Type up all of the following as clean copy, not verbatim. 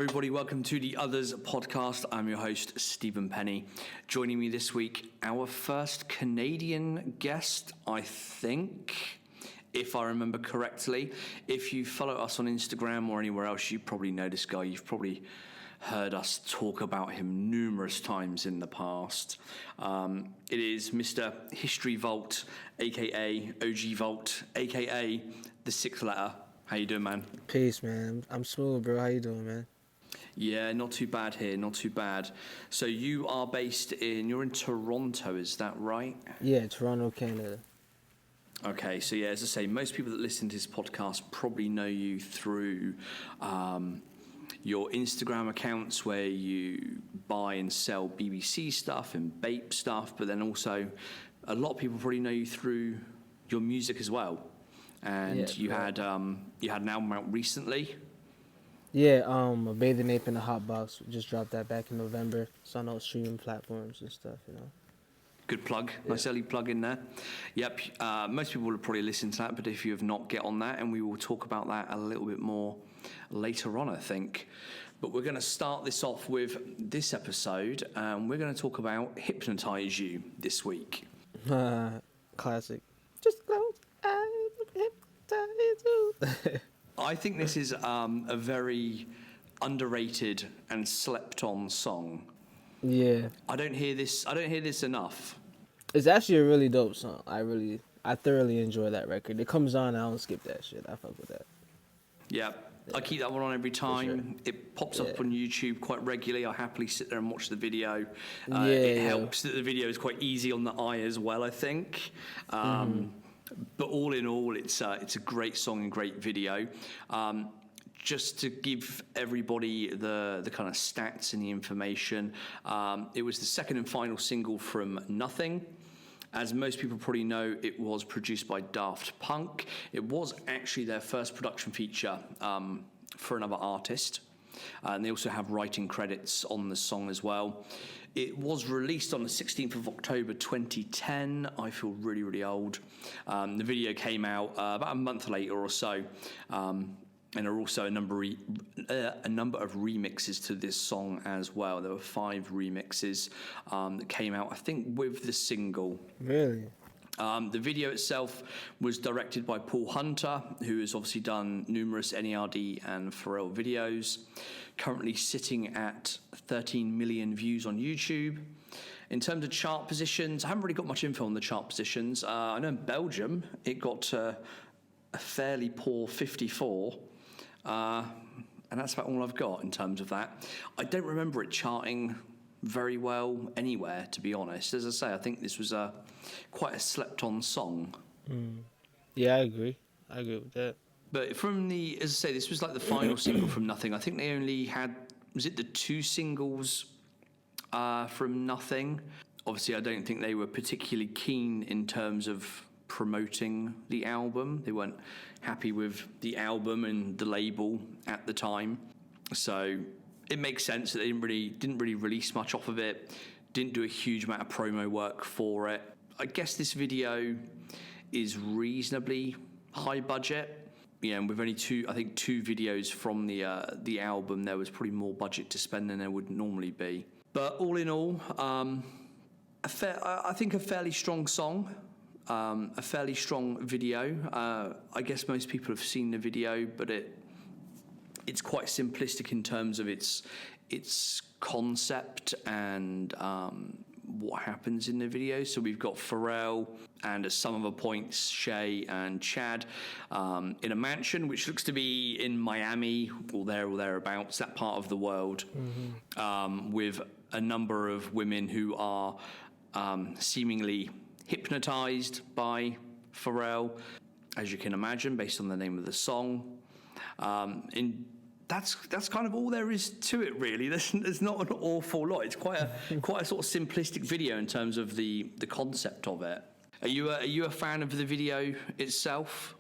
everybody. Welcome to the Otherz podcast. I'm your host, Stephen Penny. Joining me this week, our first Canadian guest, I think, if I remember correctly. If you follow us on Instagram or anywhere else, you probably know this guy. You've probably heard us talk about him numerous times in the past. It is Mr. History Vault, aka OG Vault, aka the sixth letter. How you doing, man? Peace, man. I'm smooth, bro. How you doing, man? Yeah, not too bad here, not too bad. So you're in Toronto, is that right? Yeah, Toronto, Canada. Okay, so yeah, as I say, most people that listen to this podcast probably know you through your Instagram accounts where you buy and sell BBC stuff and Bape stuff, but then also a lot of people probably know you through your music as well. And you had an album out recently. Yeah, a Bathing Ape in a Hot Box. We just dropped that back in November. It's on all streaming platforms and stuff, you know. Good plug. Yeah. Nice early plug in there. Yep. Most people will probably listen to that, but if you have not, get on that, and we will talk about that a little bit more later on, I think. But we're going to start this off with this episode, and we're going to talk about Hypnotize You this week. Classic. Just close eyes, hypnotize you. I think this is a very underrated and slept-on song. Yeah. I don't hear this enough. It's actually a really dope song. I thoroughly enjoy that record. It comes on, I don't skip that shit. I fuck with that. Yeah. I keep that one on every time. Sure. It pops up on YouTube quite regularly. I happily sit there and watch the video. Yeah. It helps that the video is quite easy on the eye as well, I think. But all in all, it's a great song and great video. Just to give everybody the kind of stats and the information, it was the second and final single from Nothing. As most people probably know, it was produced by Daft Punk. It was actually their first production feature for another artist. And they also have writing credits on the song as well. It was released on the 16th of October 2010. I feel really, really old. The video came out about a month later or so. And there are also a number of remixes to this song as well. There were 5 remixes that came out, I think, with the single. Really? The video itself was directed by Paul Hunter, who has obviously done numerous N.E.R.D and Pharrell videos. Currently sitting at 13 million views on YouTube. In terms of chart positions, I haven't really got much info on the chart positions. I know in Belgium it got a fairly poor 54. And that's about all I've got in terms of that. I don't remember it charting very well anywhere, to be honest. As I say, I think this was quite a slept-on song. Yeah, I agree with that. But as I say, this was like the final single from Nothing. I think they only had, was it the 2 singles from Nothing? Obviously, I don't think they were particularly keen in terms of promoting the album. They weren't happy with the album and the label at the time. So it makes sense that they didn't really release much off of it, didn't do a huge amount of promo work for it. I guess this video is reasonably high budget. Yeah, and with only 2 videos from the album, there was probably more budget to spend than there would normally be. But all in all, I think a fairly strong song, a fairly strong video. I guess most people have seen the video, but it's quite simplistic in terms of its concept and what happens in the video. So we've got Pharrell and at some other points Shay and Chad in a mansion which looks to be in Miami or thereabouts, that part of the world, with a number of women who are seemingly hypnotized by Pharrell, as you can imagine, based on the name of the song. That's kind of all there is to it, really. There's not an awful lot. It's quite a sort of simplistic video in terms of the concept of it. Are you a fan of the video itself?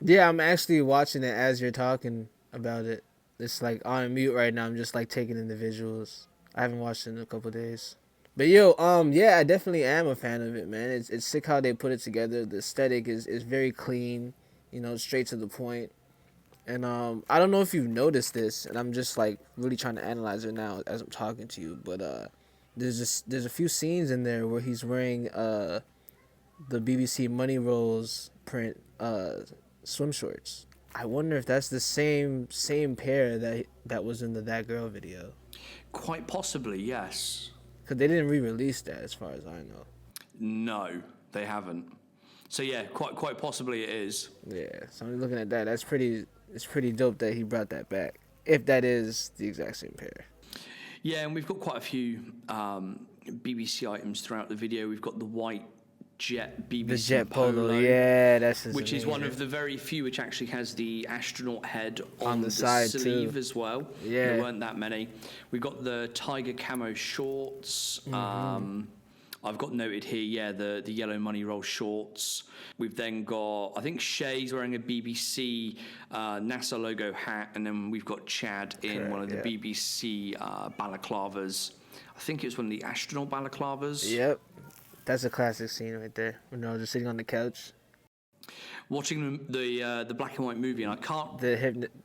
Yeah, I'm actually watching it as you're talking about it. It's like on mute right now. I'm just like taking in the visuals. I haven't watched it in a couple days. But yo, yeah, I definitely am a fan of it, man. It's sick how they put it together. The aesthetic is very clean, you know, straight to the point. And I don't know if you've noticed this, and I'm just like really trying to analyze it now as I'm talking to you. But there's a few scenes in there where he's wearing the BBC Money Rolls print swim shorts. I wonder if that's the same pair that was in the That Girl video. Quite possibly, yes. Cause they didn't re-release that, as far as I know. No, they haven't. So yeah, quite possibly it is. Yeah, so I'm looking at that. It's pretty dope that he brought that back. If that is the exact same pair. Yeah, and we've got quite a few BBC items throughout the video. We've got the white jet BBC The jet polo, yeah, that's his which is amazing. one of the very few which actually has the astronaut head on the side sleeve too. as well. Yeah. There weren't that many. We've got the tiger camo shorts. I've got noted here, yeah, the yellow money roll shorts. We've then got, I think Shay's wearing a BBC NASA logo hat, and then we've got Chad in one of the BBC balaclavas. I think it was one of the astronaut balaclavas. Yep. That's a classic scene right there. When they're just sitting on the couch. Watching the black and white movie, and I can't... The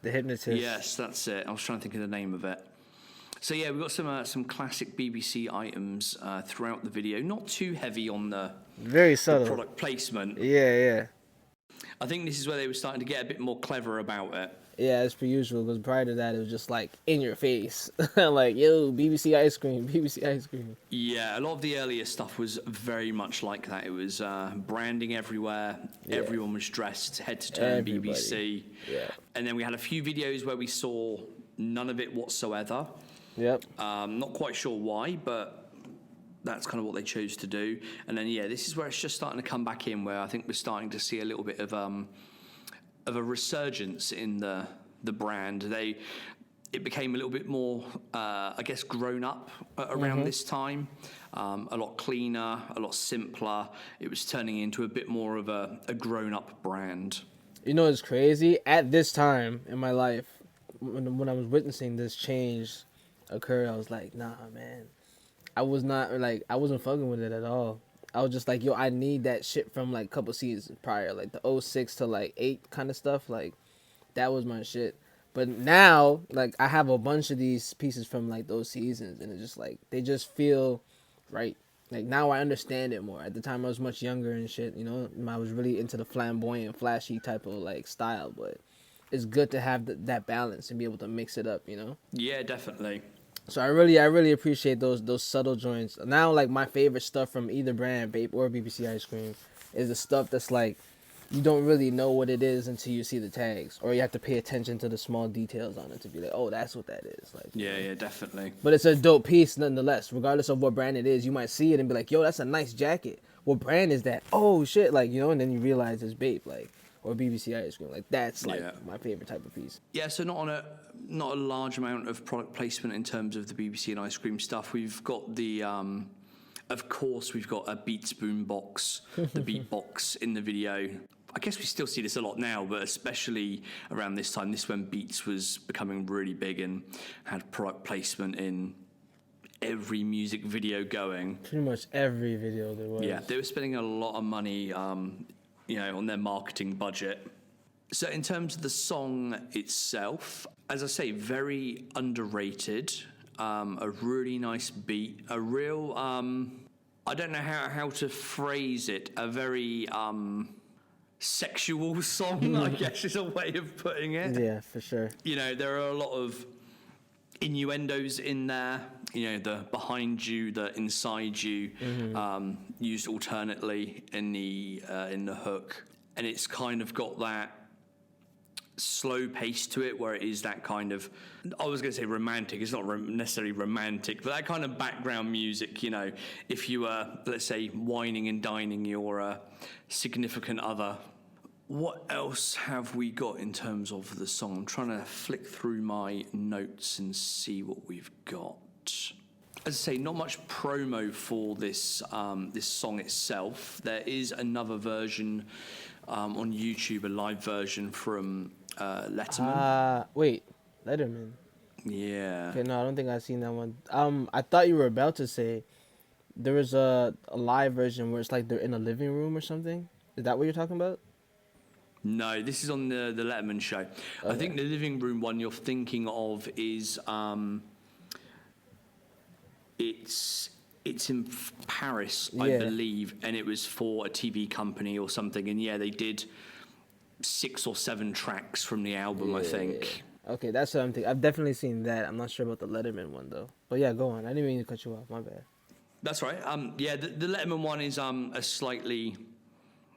hypnotist. Yes, that's it. I was trying to think of the name of it. So yeah, we've got some classic BBC items throughout the video. Not too heavy on the Very subtle product placement. Yeah. I think this is where they were starting to get a bit more clever about it. Yeah, as per usual, because prior to that, it was just like in your face. Like, yo, BBC IceCream, BBC IceCream. Yeah, a lot of the earlier stuff was very much like that. It was branding everywhere. Yeah. Everyone was dressed head to toe in BBC. Yeah. And then we had a few videos where we saw none of it whatsoever. Yep. Not quite sure why, but that's kind of what they chose to do. And then, yeah, this is where it's just starting to come back in, where I think we're starting to see a little bit of a resurgence in the brand. It became a little bit more, I guess, grown up around this time. A lot cleaner, a lot simpler. It was turning into a bit more of a grown up brand. You know, it's crazy. At this time in my life, when I was witnessing this change occur, I was like, nah, man. I wasn't fucking with it at all. I was just like, yo, I need that shit from like a couple seasons prior, like the 06 to like 8 kind of stuff. Like, that was my shit. But now, like, I have a bunch of these pieces from like those seasons, and it's just like they just feel right. Like, now I understand it more. At the time, I was much younger and shit. You know, I was really into the flamboyant, flashy type of like style. But it's good to have that balance and be able to mix it up. You know? Yeah, definitely. So I really appreciate those subtle joints. Now, like, my favorite stuff from either brand, Bape or BBC IceCream, is the stuff that's like you don't really know what it is until you see the tags, or you have to pay attention to the small details on it to be like, oh, that's what that is. Like, yeah, definitely. But it's a dope piece nonetheless, regardless of what brand it is. You might see it and be like, yo, that's a nice jacket. What brand is that? Oh shit, like, you know, and then you realize it's Bape, like, or BBC IceCream. Like, that's like my favorite type of piece. Yeah, so not a large amount of product placement in terms of the BBC and IceCream stuff. We've got the of course we've got a Beats boom box, the beat box in the video. I guess we still see this a lot now, but especially around this time, this when Beats was becoming really big and had product placement in every music video going. Pretty much every video there was. Yeah, they were spending a lot of money you know, on their marketing budget. So in terms of the song itself, as I say, very underrated. A really nice beat, a real I don't know how to phrase it, a very sexual song, I guess is a way of putting it. Yeah, for sure. You know, there are a lot of innuendos in there, you know, the behind you, the inside you, used alternately in the hook, and it's kind of got that slow pace to it where it is that kind of, I was going to say romantic, it's not necessarily romantic, but that kind of background music, you know, if you were, let's say, whining and dining your significant other. What else have we got in terms of the song? I'm trying to flick through my notes and see what we've got. As I say, not much promo for this this song itself. There is another version on YouTube, a live version from Letterman. Wait, Letterman. Yeah. Okay, no, I don't think I've seen that one. I thought you were about to say there was a live version where it's like they're in a living room or something. Is that what you're talking about? No, this is on the Letterman show. Okay. I think the living room one you're thinking of is it's in Paris, I believe, and it was for a TV company or something. And yeah, they did 6 or 7 tracks from the album, I think. Okay, that's what I'm thinking. I've definitely seen that. I'm not sure about the Letterman one though. But yeah, go on. I didn't mean to cut you off. My bad. That's right. Yeah, the Letterman one is a slightly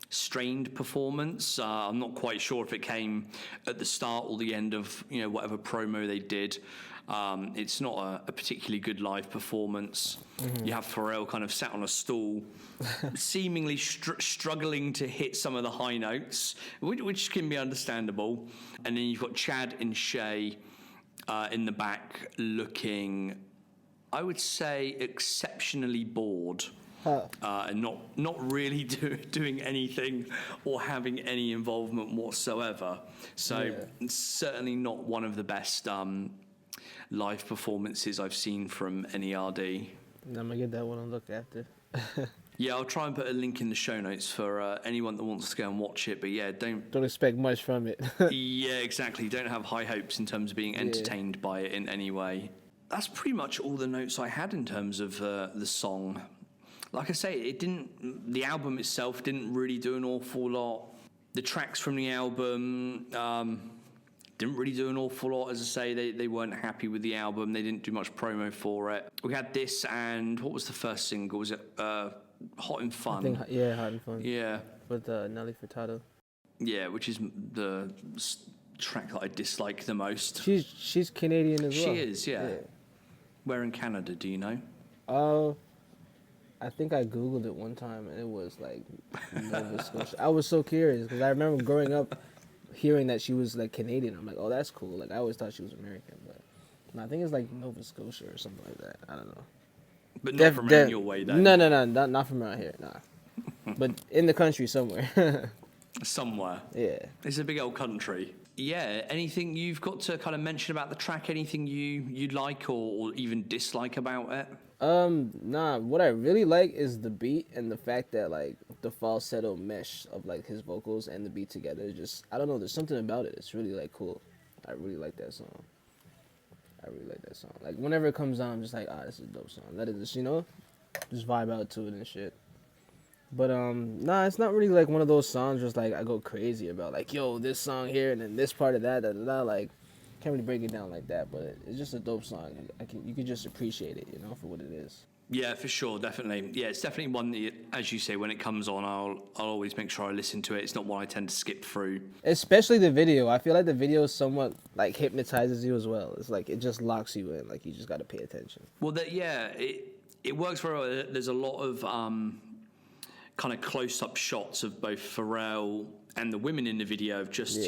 strained performance. I'm not quite sure if it came at the start or the end of whatever promo they did. It's not a particularly good live performance. You have Pharrell kind of sat on a stool, seemingly struggling to hit some of the high notes, which can be understandable. And then you've got Chad and Shay in the back looking, I would say, exceptionally bored. And not really doing anything or having any involvement whatsoever. So it's certainly not one of the best live performances I've seen from N.E.R.D. I'm gonna get that one and look after. Yeah, I'll try and put a link in the show notes for anyone that wants to go and watch it. But yeah, don't expect much from it. Yeah, exactly. Don't have high hopes in terms of being entertained by it in any way. That's pretty much all the notes I had in terms of the song. Like I say, the album itself didn't really do an awful lot. The tracks from the album didn't really do an awful lot. As I say, they weren't happy with the album. They didn't do much promo for it. We had this, and what was the first single? Was it Hot and Fun? I think, Hot and Fun. Yeah. With Nelly Furtado. Yeah, which is the track that I dislike the most. She's Canadian as well. She is, yeah. Where in Canada, do you know? I think I Googled it one time, and it was like Nova Scotia. I was so curious, because I remember growing up hearing that she was like Canadian. I'm like, oh, that's cool. Like, I always thought she was American, but no, I think it's like Nova Scotia or something like that. I don't know. But not from around your way, though. No, not from around here, nah. But in the country somewhere. Somewhere. Yeah. It's a big old country. Yeah, anything you've got to kind of mention about the track? Anything you like or even dislike about it? Nah, what I really like is the beat and the fact that like the falsetto mesh of like his vocals and the beat together. Just, I don't know, there's something about it. It's really like cool. I really like that song. Like whenever it comes on, I'm just like, this is a dope song. Let it just, just vibe out to it and shit. But nah, it's not really like one of those songs just like I go crazy about, like, yo, this song here and then this part of that, like, can't really break it down like that. But it's just a dope song. You can just appreciate it, for what it is. Yeah, for sure, definitely. Yeah, it's definitely one that, as you say, when it comes on, I'll always make sure I listen to it. It's not one I tend to skip through. Especially the video. I feel like the video somewhat like hypnotizes you as well. It's like it just locks you in. Like you just got to pay attention. Well, it works very well. There's a lot of kind of close-up shots of both Pharrell and the women in the video of just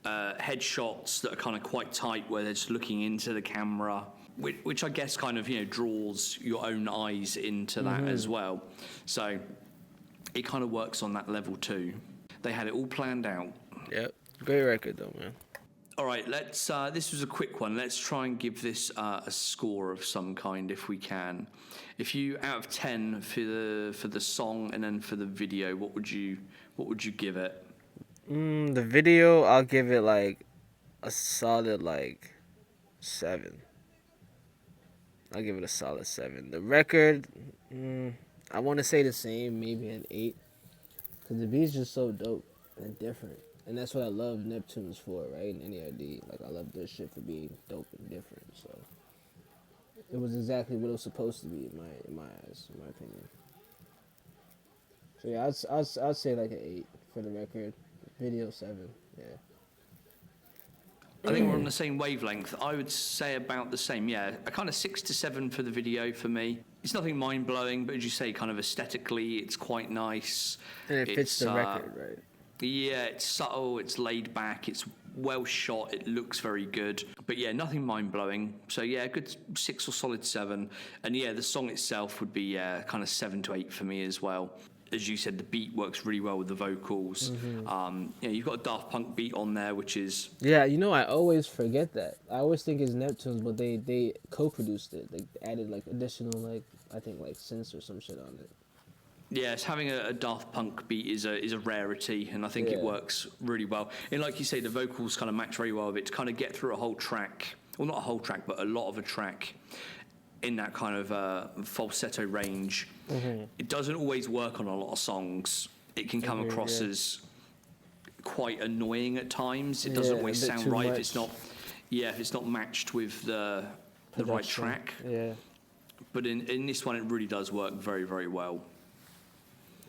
headshots that are kind of quite tight, where they're just looking into the camera. Which I guess kind of, draws your own eyes into that as well. So it kind of works on that level too. They had it all planned out. Yep. Great record though, man. All right, this was a quick one. Let's try and give this a score of some kind if we can. If you, out of 10 for the song and then for the video, what would you give it? The video, I'll give it like a solid like 7. I'll give it a solid 7. The record, I want to say the same, maybe an 8. Because the beat's just so dope and different. And that's what I love Neptunes for, right? And N.E.R.D. Like, I love their shit for being dope and different. So, it was exactly what it was supposed to be in my eyes, in my opinion. So, yeah, I'd say like an 8 for the record. Video 7, yeah. I think we're on the same wavelength. I would say about the same, yeah. A kind of 6 to 7 for the video for me. It's nothing mind-blowing, but as you say, kind of aesthetically, it's quite nice. And it fits the record, right? Yeah, it's subtle, it's laid back, it's well shot, it looks very good. But yeah, nothing mind-blowing. So yeah, a good 6 or solid 7. And yeah, the song itself would be kind of 7 to 8 for me as well. As you said, the beat works really well with the vocals. You've got a Daft Punk beat on there, which is... Yeah, I always forget that. I always think it's Neptunes, but they co-produced it. They added, like, additional, like, I think, like, synths or some shit on it. Yes, having a Daft Punk beat is a rarity, and I think it Yeah. works really well. And like you say, the vocals kind of match very well with it to kind of get through a whole track, well, not a whole track, but a lot of a track in that kind of falsetto range. It doesn't always work on a lot of songs. It can come across as quite annoying at times. It doesn't Yeah, a always bit sound too right much. if it's not matched with the right Production. track. Yeah. But in this one, it really does work very, very well.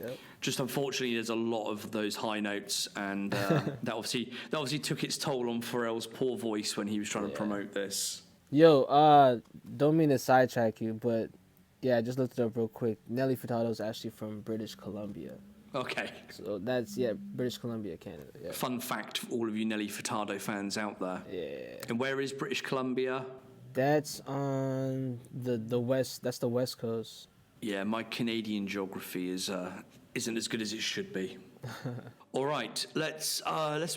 Yep. Just unfortunately, there's a lot of those high notes, and that obviously took its toll on Pharrell's poor voice when he was trying to promote this. Yo, don't mean to sidetrack you, but yeah, I just looked it up real quick. Nelly Furtado is actually from British Columbia. Okay. So that's, British Columbia, Canada. Yeah. Fun fact for all of you Nelly Furtado fans out there. Yeah. And where is British Columbia? That's on the west. That's the West Coast. Yeah, my Canadian geography isn't as good as it should be. All right, let's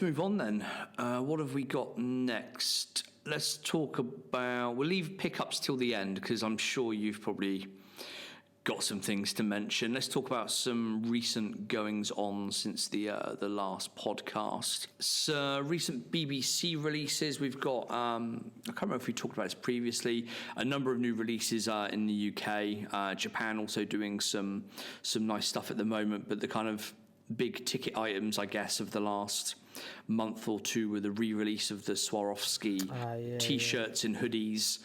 move on then. What have we got next? Let's talk about. We'll leave pickups till the end because I'm sure you've probably got some things to mention. Let's talk about some recent goings on since the last podcast. So recent BBC releases. We've got I can't remember if we talked about this previously. A number of new releases in the UK. Japan also doing some nice stuff at the moment. But the kind of big ticket items, I guess, of the last month or two were the re-release of the Swarovski T-shirts and hoodies.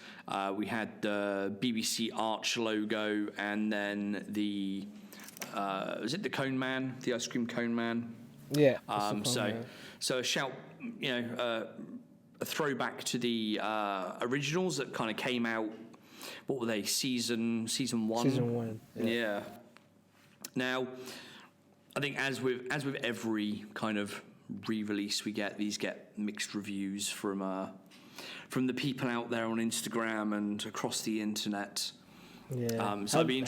We had the BBC Arch logo, and then the was it the Cone Man, the ice cream Cone Man? Yeah. So a shout, a throwback to the originals that kind of came out. What were they? Season one. Season 1. Yeah. Now, I think as with every kind of re-release we get mixed reviews from the people out there on Instagram and across the internet. Yeah. So I'd be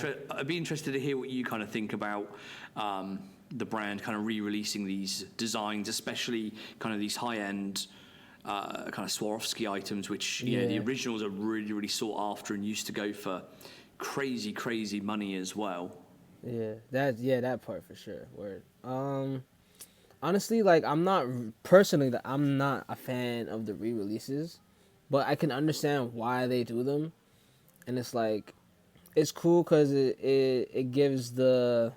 interested to hear what you kind of think about the brand kind of re-releasing these designs, especially kind of these high-end kind of Swarovski items, which the originals are really, really sought after and used to go for crazy money as well. Yeah, that part for sure. Word. Honestly, like I'm not a fan of the re-releases, but I can understand why they do them, and it's like, it's cool because it gives the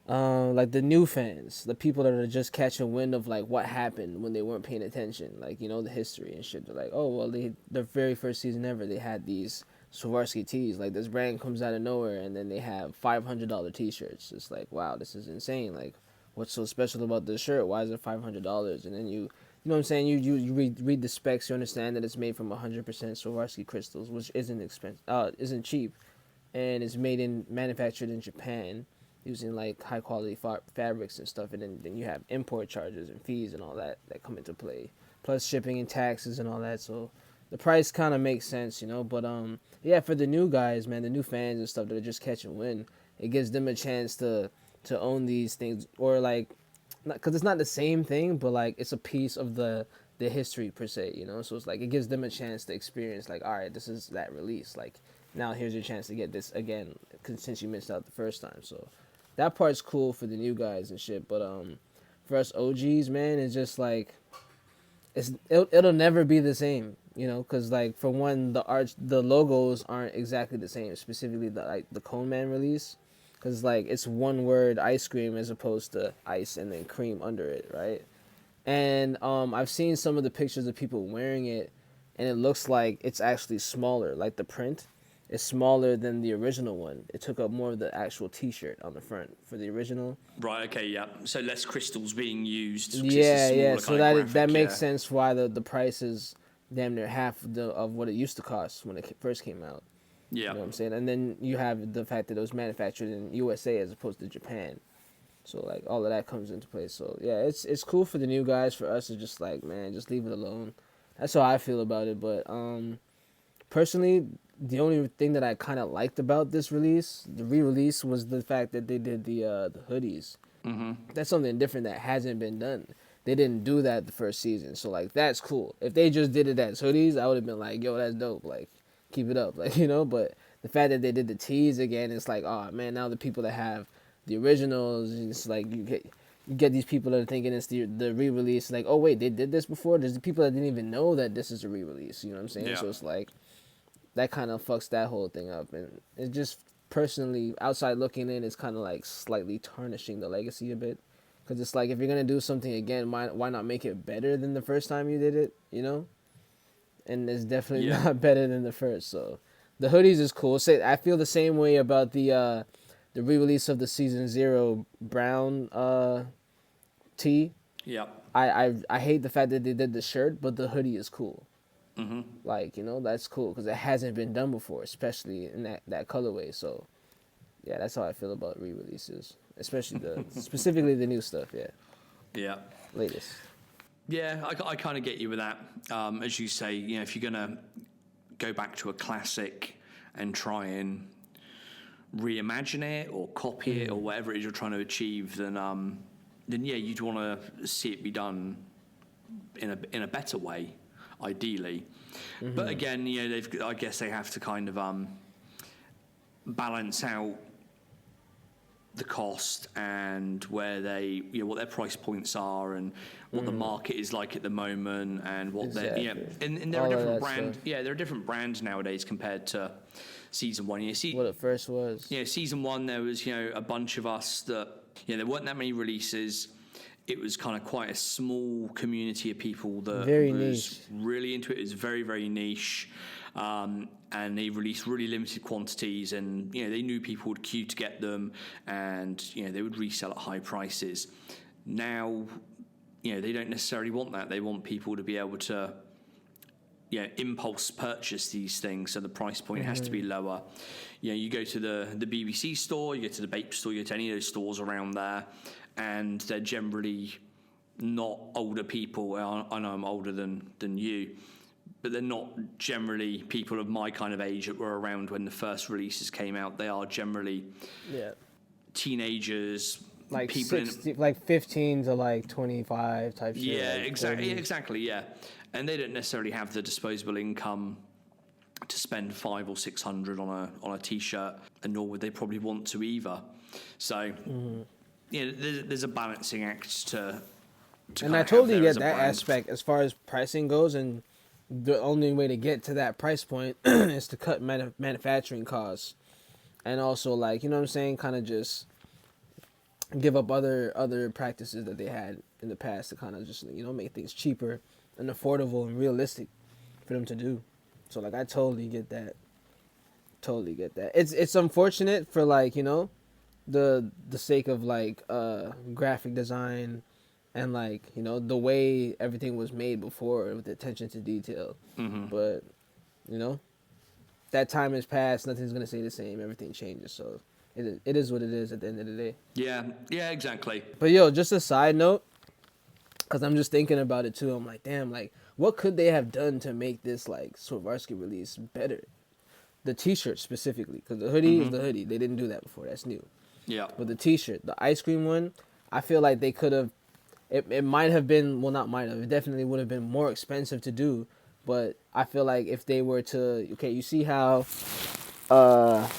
like the new fans, the people that are just catching wind of like what happened when they weren't paying attention, like the history and shit. They're like, oh well, the very first season ever they had these Swarovski tees. Like this brand comes out of nowhere and then they have $500 T-shirts. It's like, wow, this is insane. Like, what's so special about this shirt? Why is it $500? And then you know what I'm saying? You read the specs. You understand that it's made from 100% Swarovski crystals, which isn't cheap, and it's manufactured in Japan using like high quality fabrics and stuff. And then you have import charges and fees and all that come into play, plus shipping and taxes and all that. So the price kind of makes sense, But for the new guys, man, the new fans and stuff that are just catching wind, it gives them a chance to own these things, or like, because it's not the same thing, but like it's a piece of the history per se, So it's like it gives them a chance to experience, like, all right, this is that release, like now here's your chance to get this again, since you missed out the first time. So that part's cool for the new guys and shit. But for us OGs, man, it's just like it'll never be the same, because like for one, the logos aren't exactly the same, specifically the Cone Man release. Because, like, it's one word ice cream as opposed to ice and then cream under it, right? And I've seen some of the pictures of people wearing it, and it looks like it's actually smaller. Like, the print is smaller than the original one. It took up more of the actual T-shirt on the front for the original. Right, okay, yeah. So less crystals being used. Yeah. So that makes sense why the price is damn near half of what it used to cost when it first came out. Yeah. You know what I'm saying? And then you have the fact that it was manufactured in USA as opposed to Japan. So, like, all of that comes into play. So, yeah, it's cool for the new guys. For us, it's just like, man, just leave it alone. That's how I feel about it. But personally, the only thing that I kind of liked about this release, the re-release, was the fact that they did the hoodies. Mm-hmm. That's something different that hasn't been done. They didn't do that the first season. So, like, that's cool. If they just did it as hoodies, I would have been like, yo, that's dope. Like, keep it up, like, but the fact that they did the tees again, it's like, oh man, now the people that have the originals, it's like you get these people that are thinking it's the re-release. Like, oh wait, they did this before. There's the people that didn't even know that this is a re-release. You know what I'm saying? Yeah. So it's like that kind of fucks that whole thing up, and it just personally outside looking in, it's kind of like slightly tarnishing the legacy a bit. Because it's like, if you're going to do something again, why not make it better than the first time you did it, you know? And it's definitely not better than the first. So the hoodies is cool. I feel the same way about the re-release of the Season 0 brown tee. Yeah. I hate the fact that they did the shirt, but the hoodie is cool. Mm-hmm. Like, you know, that's cool because it hasn't been done before, especially in that colorway. So, yeah, that's how I feel about re-releases. Especially specifically the new stuff, yeah. Yeah. Latest. Yeah, I kind of get you with that. As you say, you know, if you're going to go back to a classic and try and reimagine it or copy it or whatever it is you're trying to achieve, then yeah, you'd want to see it be done in a better way, ideally. But again, you know, I guess they have to kind of balance out the cost and where they, you know, what their price points are and what the market is like at the moment and what they're, yeah, and there are different brands. Yeah, there are different brands nowadays compared to season one. You see, what it first was. Yeah, season one there was, you know, a bunch of us that, you know, there weren't that many releases. It was kind of quite a small community of people that was really into it. It was very, very niche. And they released really limited quantities, and you know they knew people would queue to get them, and you know they would resell at high prices. Now, you know they don't necessarily want that. They want people to be able to, you know, impulse purchase these things, so the price point has to be lower. You know, you go to the BBC store, you go to the Bape store, you go to any of those stores around there, and they're generally not older people. I know I'm older than you. But they're not generally people of my kind of age that were around when the first releases came out. They are generally teenagers, like people 60, like 15 to like 25 type shit. Yeah, like exactly, yeah. And they don't necessarily have the disposable income to spend $500 or $600 on a t-shirt, and nor would they probably want to either. So, you know, there's a balancing act to and I totally get that aspect as far as pricing goes, and the only way to get to that price point is to cut manufacturing costs, and also, like, you know what I'm saying, kind of just give up other practices that they had in the past to kind of just, you know, make things cheaper and affordable and realistic for them to do. So like I totally get that. It's unfortunate for, like, you know, the sake of like graphic design and, like, you know, the way everything was made before with attention to detail. But, you know, that time has passed. Nothing's going to stay the same. Everything changes. So it is what it is at the end of the day. Yeah, exactly. But, yo, just a side note, because I'm just thinking about it, too. I'm like, damn, like, what could they have done to make this, like, Swarovski release better? The T-shirt specifically, because the hoodie is the hoodie. They didn't do that before. That's new. Yeah. But the T-shirt, the ice cream one, I feel like they could have. It might have been, well, not might have. It definitely would have been more expensive to do. But I feel like if they were to, okay, you see how, hold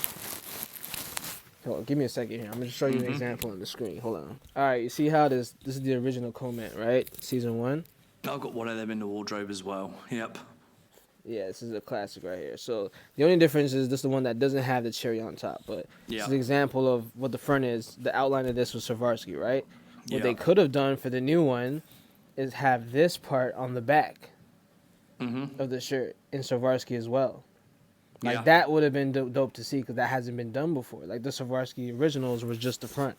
on, give me a second here. I'm going to show you an example on the screen. Hold on. All right, you see how this is the original comment, right? Season 1. I've got one of them in the wardrobe as well. Yep. Yeah, this is a classic right here. So the only difference is this is the one that doesn't have the cherry on top. But this is an example of what the front is. The outline of this was Swarovski, right? What they could have done for the new one is have this part on the back of the shirt in Swarovski as well. Like, that would have been dope to see, because that hasn't been done before. Like, the Swarovski originals was just the front.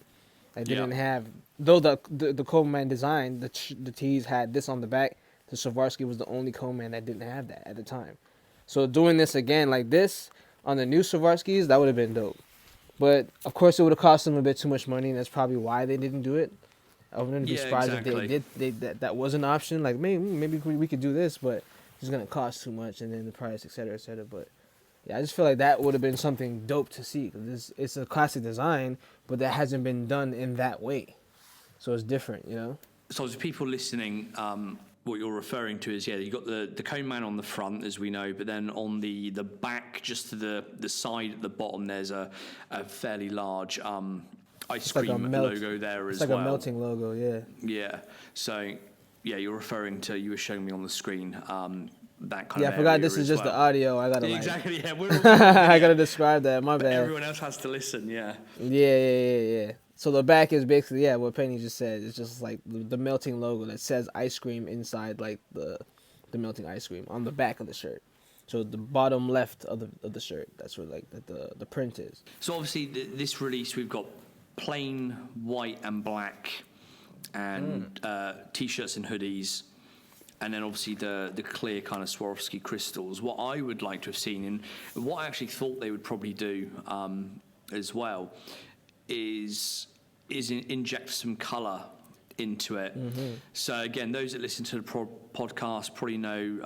Like, they didn't have, though the Coleman design, the tees had this on the back, the Swarovski was the only Coleman that didn't have that at the time. So doing this again like this on the new Swarovskis, that would have been dope. But, of course, it would have cost them a bit too much money, and that's probably why they didn't do it. I wouldn't be surprised if they did. That was an option. Like, maybe we could do this, but it's going to cost too much, and then the price, et cetera, et cetera. But, yeah, I just feel like that would have been something dope to see, because it's a classic design, but that hasn't been done in that way. So it's different, you know? So as people listening, what you're referring to is, you've got the cone man on the front, as we know, but then on the back, just to the side at the bottom, there's a fairly large ice cream logo there as well. It's like a melting logo, yeah. Yeah. So, you're referring to, you were showing me on the screen, that kind of I forgot this is just the audio. I gotta exactly, yeah. I gotta describe that. My bad. Everyone else has to listen, yeah. Yeah. So the back is basically what Penny just said. It's just like the melting logo that says ice cream inside, like the melting ice cream on the back of the shirt. So the bottom left of the shirt, that's where like the print is. So obviously this release, we've got plain white and black and t-shirts and hoodies, and then obviously the clear kind of Swarovski crystals. What I would like to have seen, and what I actually thought they would probably do as well, is inject some color into it. So again, those that listen to the podcast probably know,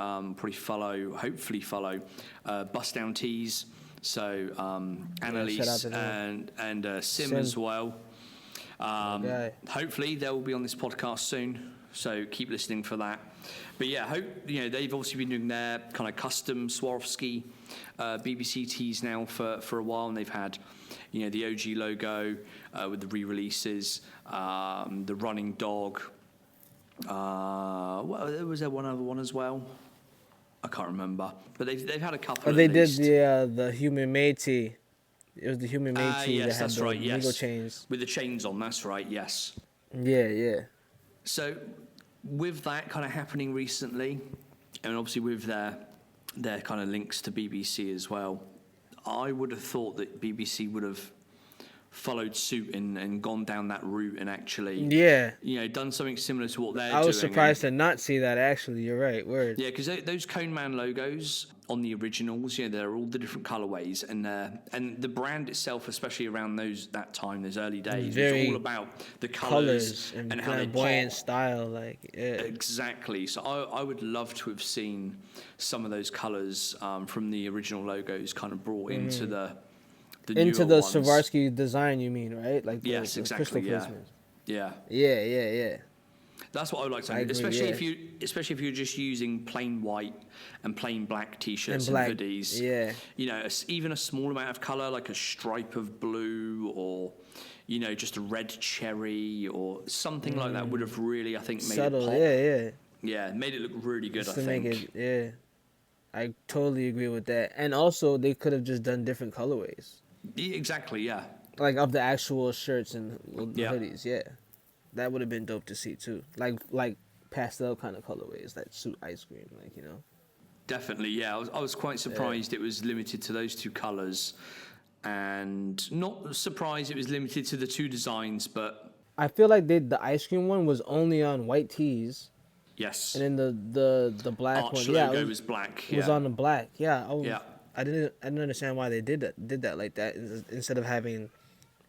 hopefully follow Bust Down Tees. So Annalise and Sim as well. Hopefully they will be on this podcast soon. So keep listening for that. But they've obviously been doing their kind of custom Swarovski BBC tees now for a while, and they've had the OG logo with the re-releases, the running dog. Was there one other one as well? I can't remember, but they've had a couple. They did the human made tee. It was the human made tee yes, that had that's the right. Lego chains with the chains on. That's right. Yes. Yeah. So with that kind of happening recently, and obviously with their kind of links to BBC as well, I would have thought that BBC would have followed suit and gone down that route and actually done something similar to what they're doing. I was surprised to not see that, actually. You're right. Word. Yeah, because those Cone Man logos on the originals, they're all the different colorways, and the brand itself, especially around that time, those early days, was all about the colors and how they flamboyant style, Exactly. So I would love to have seen some of those colors from the original logos kind of brought into the Swarovski design, you mean, right? Like the exactly. Crystal Yeah. That's what I would like to do, especially if you're just using plain white and plain black t-shirts and hoodies. Yeah. Even a small amount of color, like a stripe of blue, or just a red cherry or something like that, would have really, I think, made subtle, it pop. Yeah, made it look really good. Just to make it, I totally agree with that. And also, they could have just done different colorways. Exactly, yeah. Like of the actual shirts and the hoodies, that would have been dope to see too. Like pastel kind of colorways that suit ice cream, Definitely, yeah. I was quite surprised it was limited to those two colors, and not surprised it was limited to the two designs. But I feel like the ice cream one was only on white tees. Yes. And then the black Arch one, logo was black. It was on the black. I didn't understand why they did that like that instead of having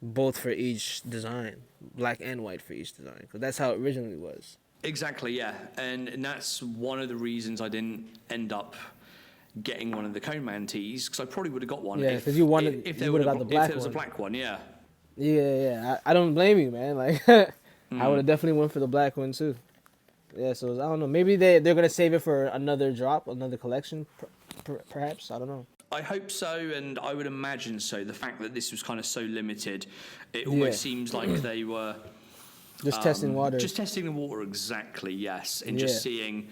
both for each design, black and white for each design, because that's how it originally was. Exactly, yeah, and that's one of the reasons I didn't end up getting one of the Cone Man tees, because I probably would have got one. Yeah, because you would have got the black one. If it was a black one, yeah. Yeah. I don't blame you, man. I would have definitely went for the black one too. Yeah, so I don't know. Maybe they're gonna save it for another drop, another collection, perhaps. I don't know. I hope so, and I would imagine so. The fact that this was kind of so limited, it almost seems like they were just testing water. Just testing the water, exactly. Yes, and just seeing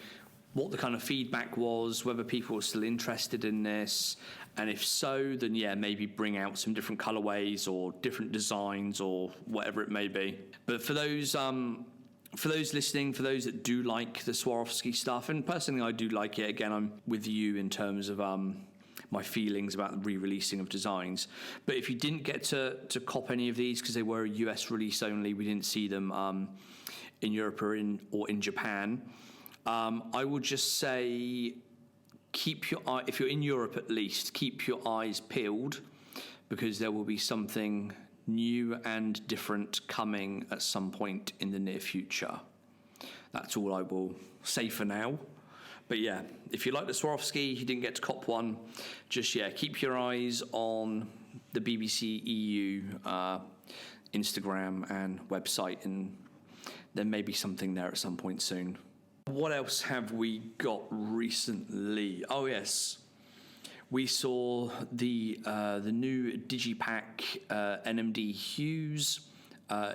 what the kind of feedback was, whether people were still interested in this, and if so, then maybe bring out some different colorways or different designs or whatever it may be. But for those listening, for those that do like the Swarovski stuff, and personally I do like it. Again, I'm with you in terms of my feelings about the re-releasing of designs. But if you didn't get to cop any of these because they were a US release only, we didn't see them in Europe or in Japan, I would just say keep your eye, if you're in Europe at least, keep your eyes peeled, because there will be something new and different coming at some point in the near future. That's all I will say for now. But if you like the Swarovski, you didn't get to cop one, just keep your eyes on the BBC EU Instagram and website, and there may be something there at some point soon. What else have we got recently? Oh yes, we saw the new Digipack NMD Hues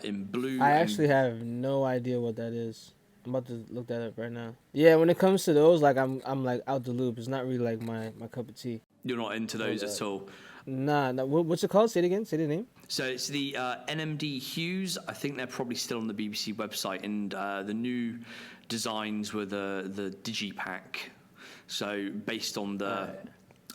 in blue. I actually have no idea what that is. I'm about to look that up right now. Yeah, when it comes to those, like I'm like out the loop. It's not really like my cup of tea. You're not into those at all. Nah. What's it called? Say it again. Say the name. So it's the NMD Hues. I think they're probably still on the BBC website, and the new designs were the Digipack. So based on the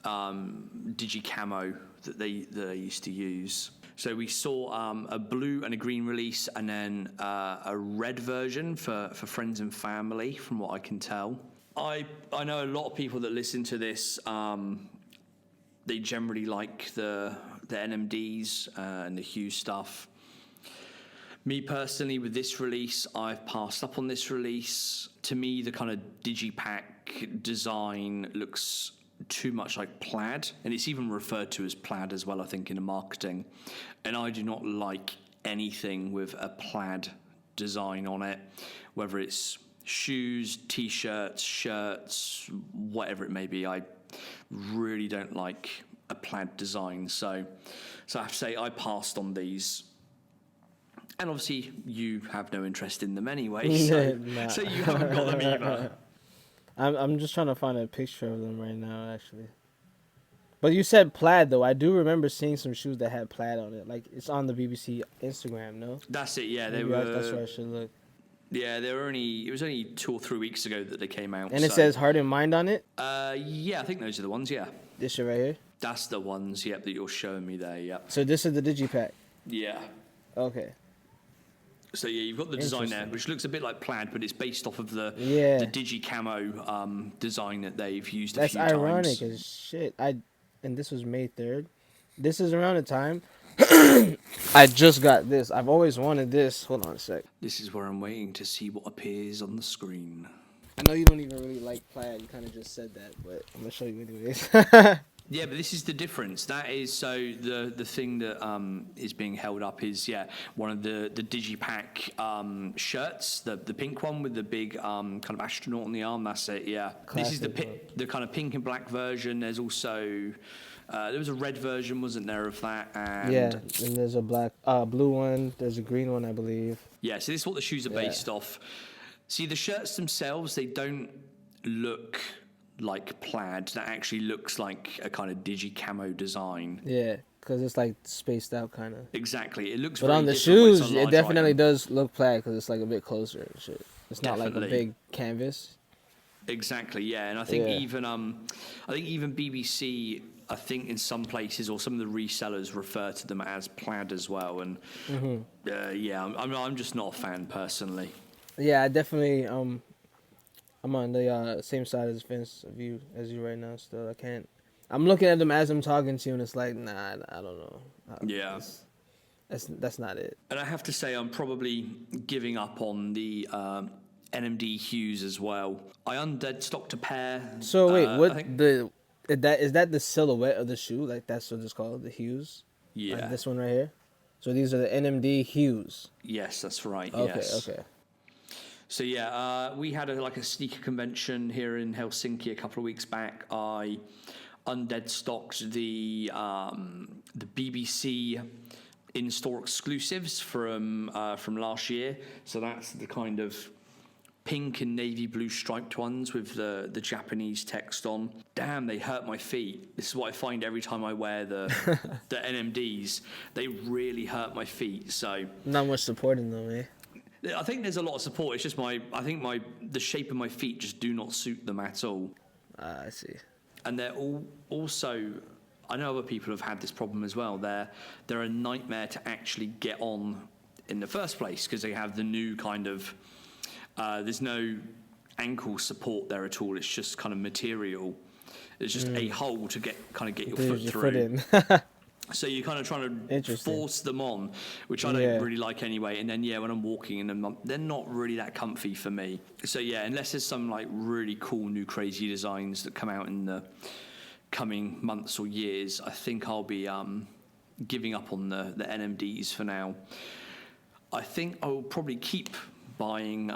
Digicamo that they used to use. So we saw a blue and a green release, and then a red version for friends and family, from what I can tell. I know a lot of people that listen to this. They generally like the NMDs and the Hue stuff. Me personally, with this release, I've passed up on this release. To me, the kind of Digipack design looks too much like plaid, and it's even referred to as plaid as well, I think, in the marketing. And I do not like anything with a plaid design on it, whether it's shoes, t-shirts, shirts, whatever it may be. I really don't like a plaid design, so I have to say I passed on these. And obviously you have no interest in them anyway, so you haven't got them either. I'm just trying to find a picture of them right now, actually. But you said plaid, though. I do remember seeing some shoes that had plaid on it. Like, it's on the BBC Instagram, no? That's it, yeah. Maybe that's where I should look. Yeah, it was only 2 or 3 weeks ago that they came out. And it says Heart and Mind on it? Yeah, I think those are the ones, yeah. This shit right here? That's the ones, yep, that you're showing me there, yep. So this is the Digipack? Yeah. Okay. So yeah, you've got the design there, which looks a bit like plaid, but it's based off of the Digicamo design that they've used a few times. That's ironic as shit. And this was May 3rd. This is around the time I just got this. I've always wanted this. Hold on a sec. This is where I'm waiting to see what appears on the screen. I know you don't even really like plaid. You kind of just said that, but I'm going to show you anyways. Yeah, but this is the difference. That is, so the thing that is being held up is, one of the Digipack shirts, the pink one with the big kind of astronaut on the arm. That's it, yeah. Classic, this is the kind of pink and black version. There's also, there was a red version, wasn't there, of that? And yeah, and there's a blue one. There's a green one, I believe. Yeah, so this is what the shoes are based off. See, the shirts themselves, they don't look like plaid. That actually looks like a kind of Digicamo design. Yeah, because it's like spaced out kind of. Exactly, it looks. But on the shoes, it definitely does look plaid because it's like a bit closer and shit. It's not like a big canvas. Exactly, yeah, and I think even BBC, I think in some places or some of the resellers refer to them as plaid as well, and I'm just not a fan personally. Yeah, I definitely I'm on the same side of the fence as you right now. Still, I can't. I'm looking at them as I'm talking to you, and it's like, nah, I don't know. Yeah, that's not it. And I have to say, I'm probably giving up on the NMD Hues as well. I undead stocked a pair. So wait, is that the silhouette of the shoe? Like that's what it's called, the Hues? Yeah. Like this one right here. So these are the NMD Hues. Yes, that's right. Okay, yes. Okay. So yeah, we had a sneaker convention here in Helsinki a couple of weeks back. I undead stocked the BBC in-store exclusives from last year. So that's the kind of pink and navy blue striped ones with the Japanese text on. Damn, they hurt my feet. This is what I find every time I wear the NMDs. They really hurt my feet. So not much support in them, eh? I think there's a lot of support. It's just the shape of my feet just do not suit them at all. I see. And they're also, I know other people have had this problem as well. They're a nightmare to actually get on in the first place because they have the new kind of, there's no ankle support there at all. It's just kind of material. It's just a hole to get your foot through. So you're kind of trying to force them on, which I don't really like anyway. And then, when I'm walking in them, they're not really that comfy for me. So, unless there's some, really cool new crazy designs that come out in the coming months or years, I think I'll be giving up on the NMDs for now. I think I'll probably keep buying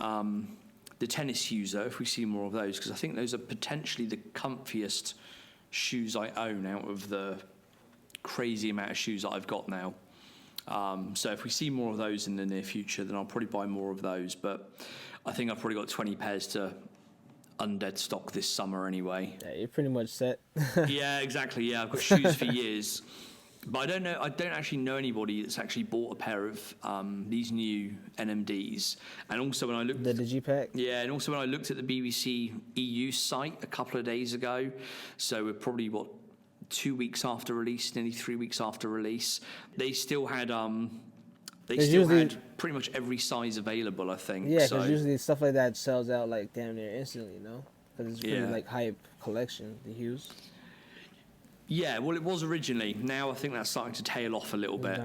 the the tennis shoes, though, if we see more of those, because I think those are potentially the comfiest shoes I own out of the crazy amount of shoes that I've got now. So if we see more of those in the near future, then I'll probably buy more of those. But I think I've probably got 20 pairs to undead stock this summer anyway. Yeah, you're pretty much set. Yeah, exactly. Yeah, I've got shoes for years. But I don't actually know anybody that's actually bought a pair of these new NMDs. And also when I looked... The Digipack? Yeah, and also when I looked at the BBC EU site a couple of days ago, so we're probably, 2 weeks after release, nearly 3 weeks after release, they still had pretty much every size available, I think. Yeah, because usually stuff like that sells out like damn near instantly, you know? Because it's pretty like hype collection, the hues. Yeah, well, it was originally. Now I think that's starting to tail off a little bit.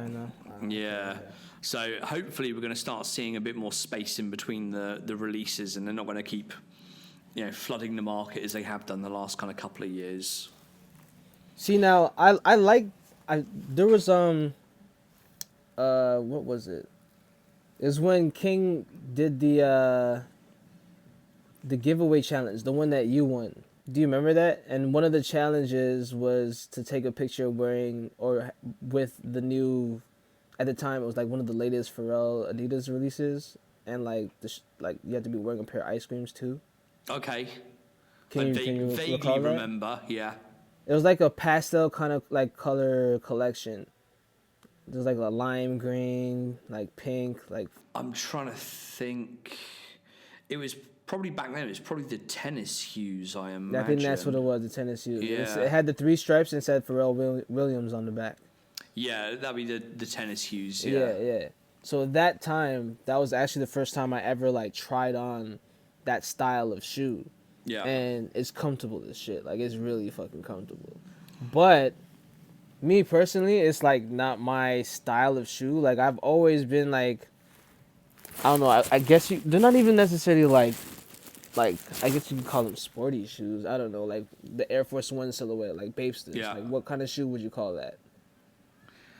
Yeah. So hopefully we're going to start seeing a bit more space in between the releases, and they're not going to keep, flooding the market as they have done the last kind of couple of years. See, now there was what was it? It was when King did the giveaway challenge, the one that you won. Do you remember that? And one of the challenges was to take a picture wearing or with the new, at the time it was like one of the latest Pharrell Adidas releases, and like you had to be wearing a pair of ice creams too. Okay. Can you vaguely remember? Yeah. It was like a pastel kind of like color collection. There's like a lime green, like pink, like... I'm trying to think. It was probably back then, it was probably the tennis hues, I imagine. I think that's what it was, the tennis hues. Yeah. It had the 3 stripes and said Pharrell Williams on the back. Yeah, that'd be the tennis hues, Yeah. So that time, that was actually the first time I ever like tried on that style of shoe. Yeah. And it's comfortable as shit. Like, it's really fucking comfortable. But... me personally, it's like not my style of shoe. Like, I've always been like, I don't know. I guess they're not even necessarily like I guess you could call them sporty shoes. I don't know, like the Air Force One silhouette, like Bapesters. Yeah. Like, what kind of shoe would you call that?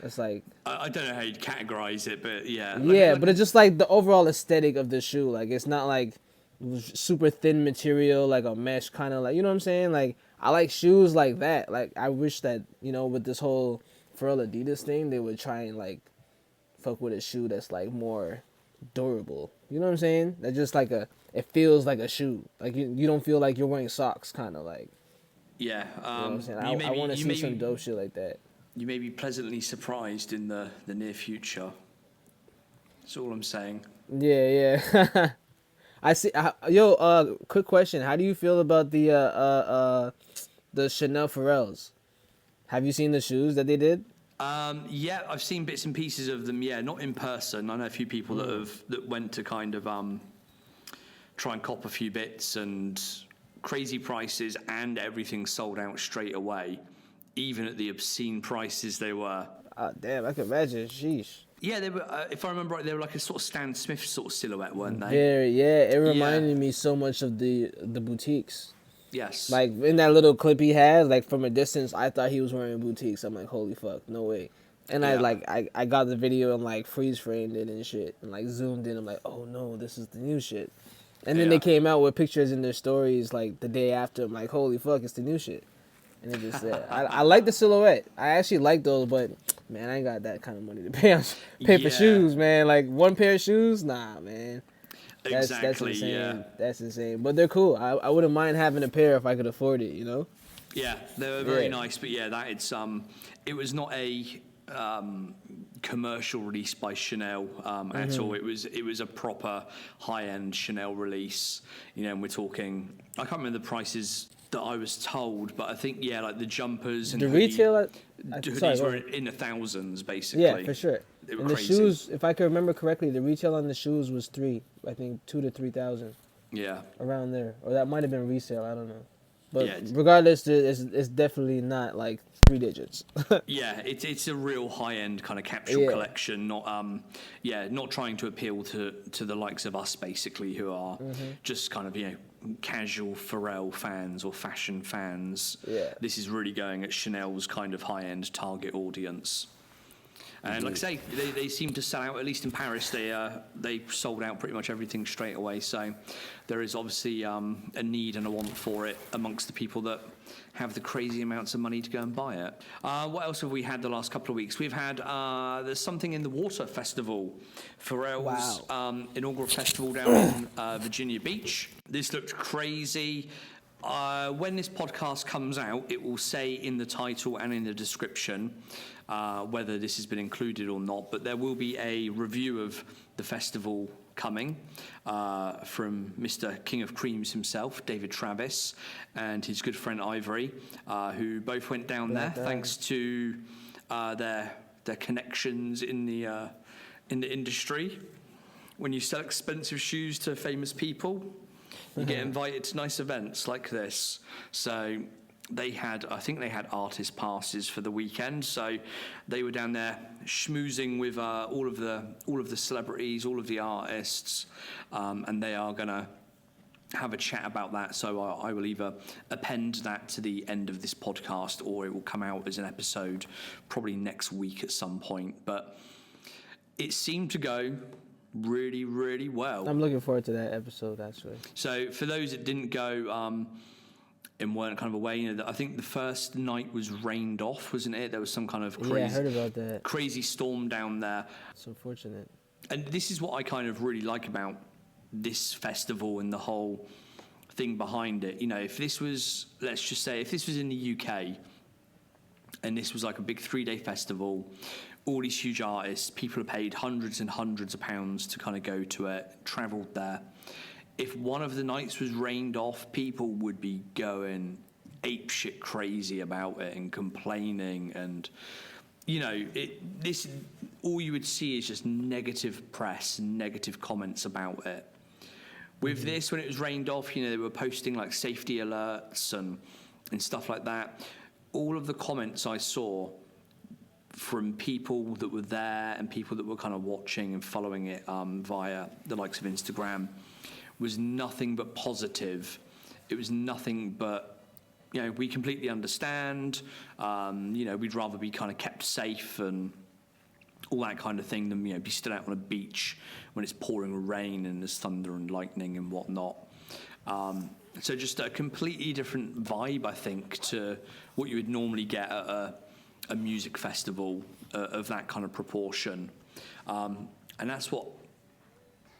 It's like I don't know how you'd categorize it, but yeah. But it's just like the overall aesthetic of the shoe. Like, it's not like super thin material, like a mesh kind of, like, you know what I'm saying? Like, I like shoes like that. Like, I wish that, with this whole Pharrell Adidas thing, they would try and, like, fuck with a shoe that's, like, more durable. You know what I'm saying? That just, like, it feels like a shoe. Like, you don't feel like you're wearing socks, kind of, like. Yeah. You know what I'm saying? I want to see some dope shit like that. You may be pleasantly surprised in the near future. That's all I'm saying. Yeah. I see. Quick question. How do you feel about the Chanel Pharrells? Have you seen the shoes that they did? Yeah, I've seen bits and pieces of them. Yeah, not in person. I know a few people that went to kind of try and cop a few bits, and crazy prices, and everything sold out straight away, even at the obscene prices they were. Damn, I can imagine. Sheesh. Yeah, they were. If I remember right, they were like a sort of Stan Smith sort of silhouette, weren't they? It reminded me so much of the boutiques. Yes. Like, in that little clip he had, like, from a distance, I thought he was wearing boutiques. I'm like, holy fuck, no way. And I got the video and, like, freeze framed it and shit, and, like, zoomed in. I'm like, oh no, this is the new shit. And then they came out with pictures in their stories, like, the day after. I'm like, holy fuck, it's the new shit. And it just I like the silhouette. I actually like those, but man, I ain't got that kind of money to pay for shoes, man. Like, one pair of shoes, nah, man. That's insane. Yeah. That's insane. But they're cool. I wouldn't mind having a pair if I could afford it, Yeah, they were very nice, but yeah, it was not a commercial release by Chanel at all. It was a proper high-end Chanel release. And we're talking, I can't remember the prices that I was told, but I think like the jumpers and the retail hoodies were in the thousands, basically. Yeah, for sure. And crazy. The shoes, if I can remember correctly, the retail on the shoes was $2,000 to $3,000. Yeah, around there, or that might have been resale. I don't know, but regardless, it's definitely not like 3 digits. Yeah, it's a real high-end kind of capsule collection, not trying to appeal to the likes of us, basically, who are just kind of casual Pharrell fans or fashion fans. Yeah, this is really going at Chanel's kind of high-end target audience. And like I say, they seem to sell out, at least in Paris, they sold out pretty much everything straight away. So there is obviously a need and a want for it amongst the people that have the crazy amounts of money to go and buy it. What else have we had the last couple of weeks? We've had, there's something in the Water Festival, Pharrell's inaugural festival down in Virginia Beach. This looked crazy. When this podcast comes out, it will say in the title and in the description whether this has been included or not, but there will be a review of the festival coming from Mr. King of Creams himself, David Travis, and his good friend Ivory, who both went down there thanks to their connections in the industry. When you sell expensive shoes to famous people, you get invited to nice events like this. So I think they had artist passes for the weekend. So they were down there schmoozing with all of the celebrities, all of the artists, and they are gonna have a chat about that. So I will either append that to the end of this podcast, or it will come out as an episode probably next week at some point. But it seemed to go really, really well. I'm looking forward to that episode, actually. So for those that didn't go and weren't kind of away, I think the first night was rained off, wasn't it? There was some kind of crazy, I heard about that. Crazy storm down there. It's unfortunate. And this is what I kind of really like about this festival and the whole thing behind it. If this was, let's just say, if this was in the UK and this was like a big 3-day festival, all these huge artists, people have paid hundreds and hundreds of pounds to kind of go to it, travelled there. If one of the nights was rained off, people would be going apeshit crazy about it and complaining, and all you would see is just negative press and negative comments about it. With this, when it was rained off, they were posting like safety alerts and stuff like that. All of the comments I saw from people that were there and people that were kind of watching and following it via the likes of Instagram was nothing but positive. It was nothing but, we completely understand. We'd rather be kind of kept safe and all that kind of thing than, be stood out on a beach when it's pouring rain and there's thunder and lightning and whatnot. So just a completely different vibe, I think, to what you would normally get at a music festival of that kind of proportion. And that's what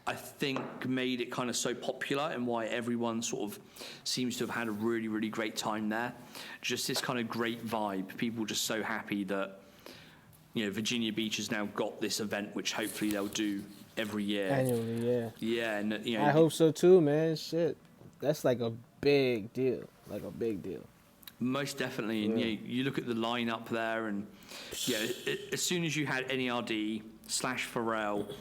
I think made it kind of so popular and why everyone sort of seems to have had a really, really great time there. Just this kind of great vibe. People just so happy that, Virginia Beach has now got this event, which hopefully they'll do every year. Annually, yeah. Yeah, and I hope so too, man. Shit. That's like a big deal. Like a big deal. Most definitely. And you look at the lineup there, and as soon as you had N.E.R.D. / Pharrell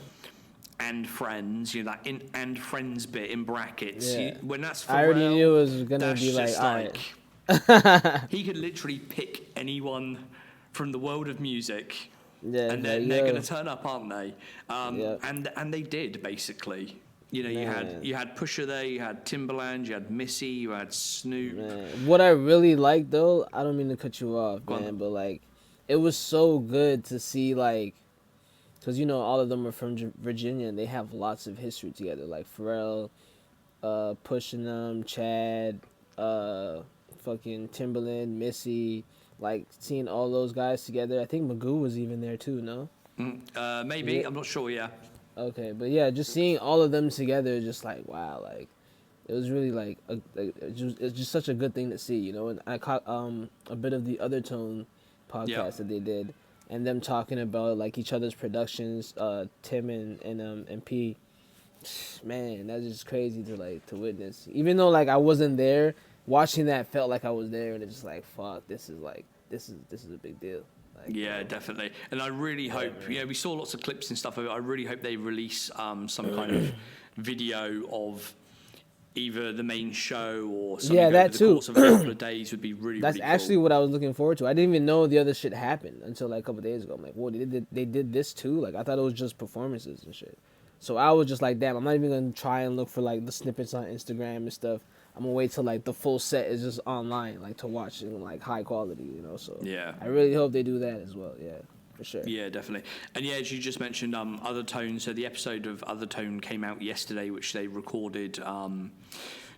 and Friends, that and Friends bit in brackets, when that's Pharrell, I already knew it was gonna be like, all right. He could literally pick anyone from the world of music, and they're going to turn up, aren't they? And they did, basically. You had Pusha there, you had Timbaland, you had Missy, you had Snoop. Man. What I really like, though, I don't mean to cut you off, man, but like, it was so good to see, like, because all of them are from Virginia and they have lots of history together, like Pharrell, Pushing them, Chad, fucking Timbaland, Missy, like seeing all those guys together. I think Magoo was even there too, no? Maybe, I'm not sure, yeah. Okay, but yeah, just seeing all of them together, just like, wow, like, it was really like, it's just such a good thing to see, and I caught a bit of the Other Tone podcast that they did, and them talking about like each other's productions, Tim and P. Man, that's just crazy to witness. Even though like I wasn't there, watching that felt like I was there, and it's just like, fuck, this is a big deal. Like, yeah, definitely. And I really hope, we saw lots of clips and stuff of it. I really hope they release some kind of video of either the main show or something over the course of a couple of days would be really, That's really cool. actually what I was looking forward to. I didn't even know the other shit happened until like a couple of days ago. I'm like, whoa, they did this too? Like, I thought it was just performances and shit. So I was just like, damn, I'm not even going to try and look for like the snippets on Instagram and stuff. I'm going to wait till like the full set is just online, like to watch in like high quality, So yeah. I really hope they do that as well, yeah. for sure. Yeah, definitely. And yeah, as you just mentioned, Othertone. So the episode of Othertone came out yesterday, which they recorded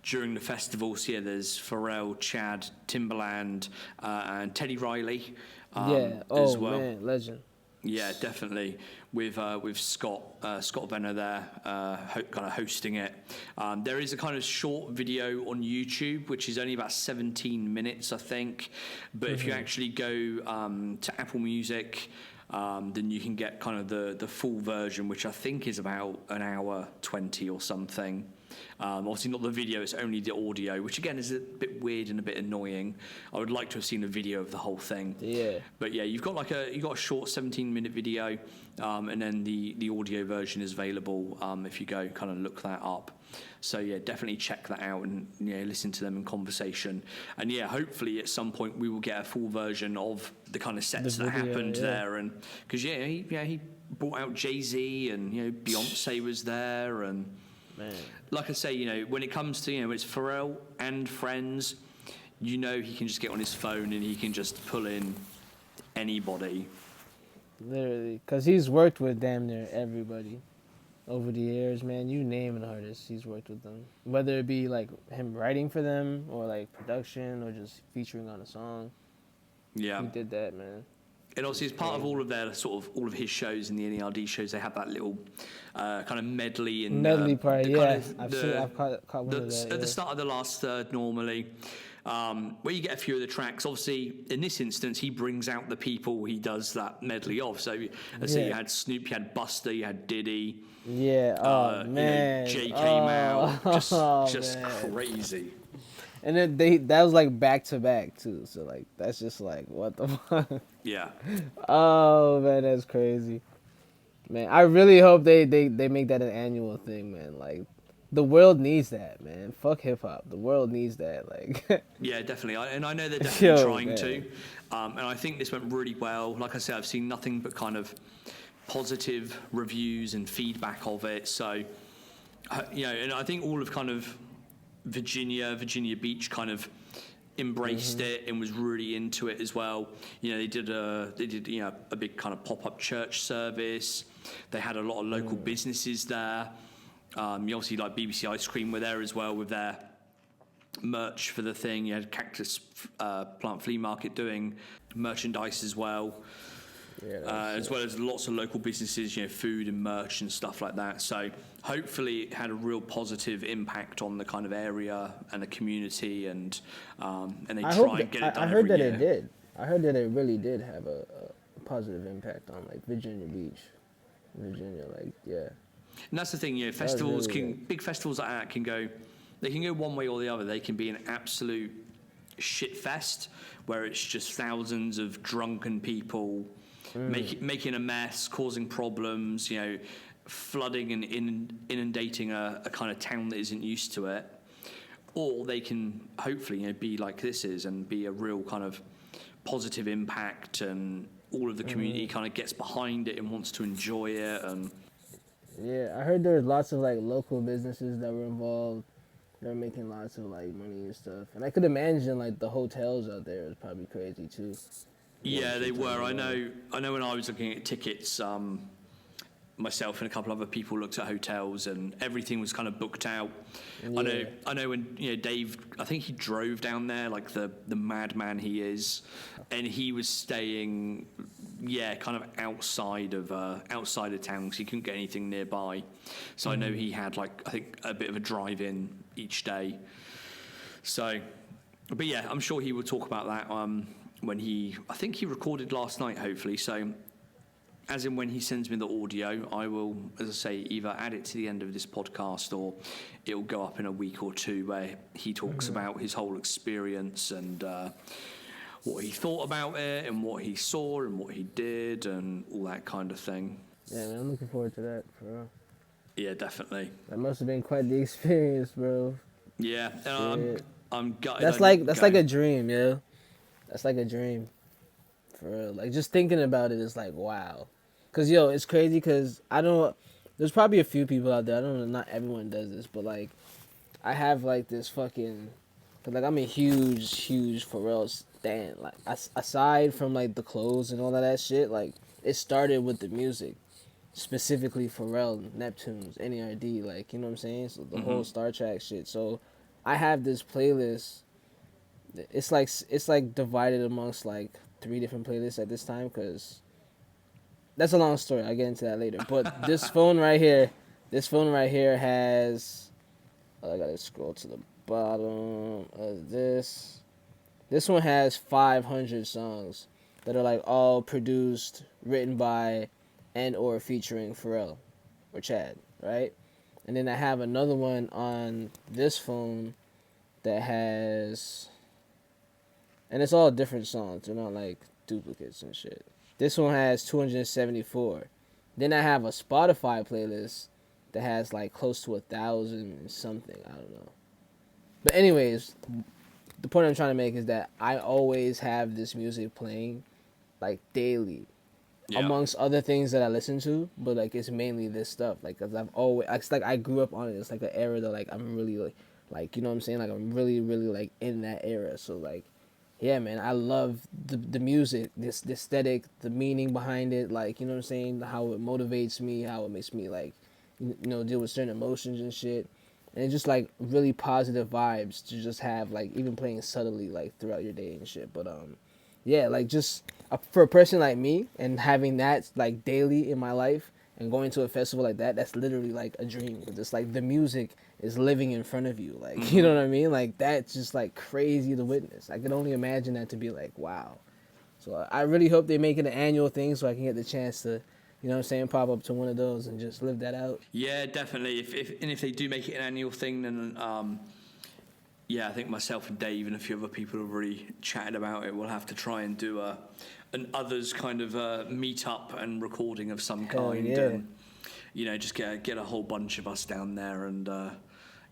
during the festival. So yeah, there's Pharrell, Chad, Timbaland, and Teddy Riley Yeah. as Oh well. man, legend. Yeah, definitely. With Scott Venner there, kind of hosting it. There is a kind of short video on YouTube, which is only about 17 minutes, I think. But if you actually go to Apple Music, then you can get kind of the full version, which I think is about an hour 20 or something. Obviously not the video, it's only the audio, which again is a bit weird and a bit annoying. I would like to have seen a video of the whole thing. Yeah. But yeah, you've got a short 17-minute video, and then the audio version is available if you go kind of look that up. So yeah, definitely check that out and listen to them in conversation. And yeah, hopefully at some point we will get a full version of the kind of sets that happened there. And because he brought out Jay-Z and Beyonce was there and. Man. Like I say, when it comes to, it's Pharrell and friends, he can just get on his phone and he can just pull in anybody. Literally, because he's worked with damn near everybody over the years, man. You name an artist, he's worked with them. Whether it be like him writing for them or like production or just featuring on a song. Yeah. He did that, man. And obviously, as part of all of his shows and the N.E.R.D shows, they have that little kind of medley and part. Yeah, I've caught one of that. At the start of the last third, normally, where you get a few of the tracks. Obviously, in this instance, he brings out the people he does that medley of. So, let's say you had Snoop, you had Busta, you had Diddy. Yeah. Oh man. Jay came out. Just crazy. And then that was like back to back too, so like that's just like what the fuck. Yeah. Oh man, that's crazy. Man, I really hope they make that an annual thing, man. Like the world needs that, man. Fuck hip hop. The world needs that, like. Yeah, definitely. I know they're definitely trying man. to, and I think this went really well. Like I said, I've seen nothing but kind of positive reviews and feedback of it. So, and I think all of kind of Virginia Beach kind of embraced it and was really into it as well. They did a big kind of pop-up church service. They had a lot of local businesses there. Obviously like BBC IceCream were there as well with their merch for the thing. You had Cactus Plant Flea Market doing merchandise as well. Yeah, as well as lots of local businesses, food and merch and stuff like that. So hopefully it had a real positive impact on the kind of area and the community, and they try and get it done. I heard that year. it did. I heard that it really did have a positive impact on like Virginia Beach, Virginia. Like yeah. And that's the thing, festivals big festivals like that can go one way or the other. They can be an absolute shit fest where it's just thousands of drunken people. Making a mess, causing problems, flooding and inundating a kind of town that isn't used to it. Or they can hopefully, be like this is and be a real kind of positive impact, and all of the community kind of gets behind it and wants to enjoy it. And yeah, I heard there was lots of like local businesses that were involved. They're making lots of like money and stuff, and I could imagine like the hotels out there is probably crazy too. Yeah, they were. I know when I was looking at tickets, myself and a couple other people looked at hotels and everything was kind of booked out. Yeah. I know when Dave, I think he drove down there like the madman he is, and he was staying kind of outside of town because he couldn't get anything nearby. So I know he had like I think a bit of a drive-in each day. So, but yeah, I'm sure he will talk about that I think he recorded last night, hopefully. So, as in when he sends me the audio, I will, as I say, either add it to the end of this podcast or it'll go up in a week or two where he talks about his whole experience and what he thought about it and what he saw and what he did and all that kind of thing. Yeah, man, I'm looking forward to that, for real. Yeah, definitely. That must have been quite the experience, bro. Yeah, I'm gutted. That's like a dream, yeah. That's like a dream, for real. Like, just thinking about it is like, wow. Because, it's crazy because there's probably a few people out there, I don't know, not everyone does this, but, like, I have, like, this fucking, cause, like, I'm a huge Pharrell stan. Like, aside from, like, the clothes and all of that shit, like, it started with the music, specifically Pharrell, Neptunes, N.E.R.D, like, you know what I'm saying? So the whole Star Trek shit. So I have this playlist. It's like divided amongst like three different playlists at this time, because that's a long story. I'll get into that later. But this phone right here has. I gotta scroll to the bottom of this. This one has 500 songs that are like all produced, written by, and or featuring Pharrell or Chad, right? And then I have another one on this phone that has, and it's all different songs. They're not like duplicates and shit. This one has 274. Then I have a Spotify playlist that has like close to 1,000 and something. I don't know. But anyways, the point I'm trying to make is that I always have this music playing like daily, Yeah. amongst other things that I listen to, but like it's mainly this stuff. Like, cause I've always, it's like I grew up on it. It's like an era that like I'm really like you know what I'm saying. Like I'm really like in that era. So like, yeah, man, I love the music, this the aesthetic, the meaning behind it. Like, you know what I'm saying, how it motivates me, how it makes me like, deal with certain emotions and shit. And it's just like really positive vibes to just have, like, even playing subtly like throughout your day and shit. But yeah, like just for a person like me and having that like daily in my life and going to a festival like that, that's literally like a dream. Cause it's like the music is living in front of you, like, you know what I mean? Like that's just like crazy to witness. I can only imagine that to be like, wow. So I really hope they make it an annual thing so I can get the chance to, you know what I'm saying, pop up to one of those and just live that out. Yeah, definitely. If they do make it an annual thing, then yeah, I think myself and Dave and a few other people have already chatted about it. We'll have to try and do an Others kind of meet up and recording of some Hell kind, yeah. and just get a whole bunch of us down there and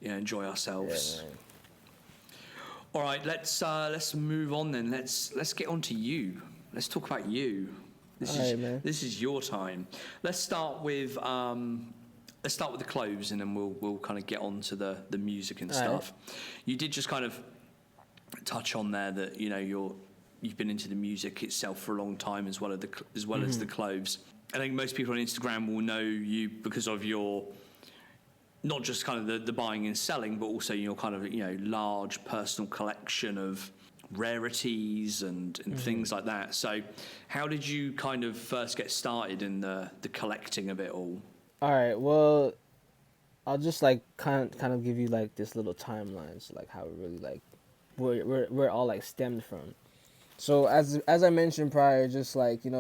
enjoy ourselves. Yeah, man. All right, let's move on then. Let's get on to you. Let's talk about you. All right, man. This is your time. Let's start with the clothes, and then we'll kind of get on to the music and stuff. You did just kind of touch on there that you've been into the music itself for a long time, as well as the clothes. I think most people on Instagram will know you because of your, not just kind of the buying and selling, but also your kind of large personal collection of rarities and things like that. So how did you kind of first get started in the collecting of it all? All right, well, I'll just like kind of give you like this little timeline, so like how it really like where it all like stemmed from. So as I mentioned prior, just like it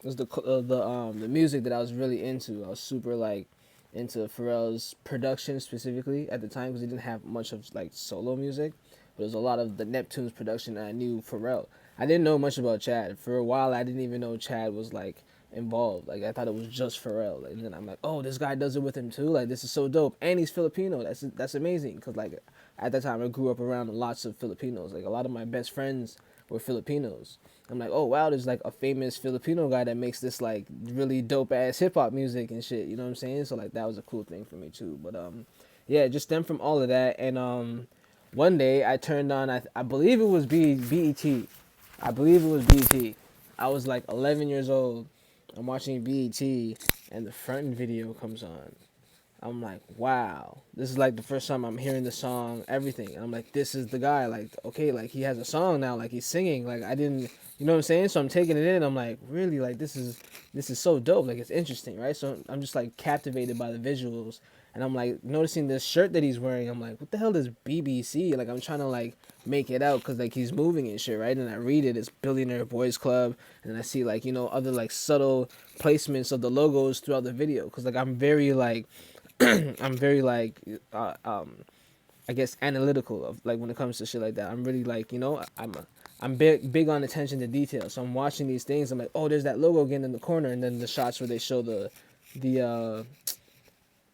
was the music that I was really into. I was super like into Pharrell's production specifically at the time, because he didn't have much of like solo music, but it was a lot of the Neptunes production. And I knew Pharrell. I didn't know much about Chad for a while. I didn't even know Chad was like involved. Like I thought it was just Pharrell, and then I'm like, oh, this guy does it with him too. Like this is so dope, and he's Filipino. That's amazing, because like at that time I grew up around lots of Filipinos. Like a lot of my best friends were Filipinos. I'm like, oh wow, there's like a famous Filipino guy that makes this like really dope ass hip hop music and shit. You know what I'm saying? So like that was a cool thing for me too. But yeah, it just stemmed from all of that. And one day I turned on, I believe it was BET. I believe it was BET. I was like 11 years old. I'm watching BET, and the front video comes on. I'm like, wow, this is like the first time I'm hearing the song, everything. And I'm like, this is the guy. Like, okay, like he has a song now, like he's singing. Like I didn't, you know what I'm saying? So I'm taking it in. I'm like, really, like this is so dope. Like it's interesting, right? So I'm just like captivated by the visuals, and I'm like noticing this shirt that he's wearing. I'm like, what the hell is BBC? Like I'm trying to like make it out, because like he's moving and shit, right? And I read it, it's Billionaire Boys Club, and I see like other like subtle placements of the logos throughout the video, because like I'm very like I'm very like I guess analytical of like when it comes to shit like that. I'm really like I'm big on attention to detail. So I'm watching these things. I'm like, oh, there's that logo again in the corner, and then the shots where they show the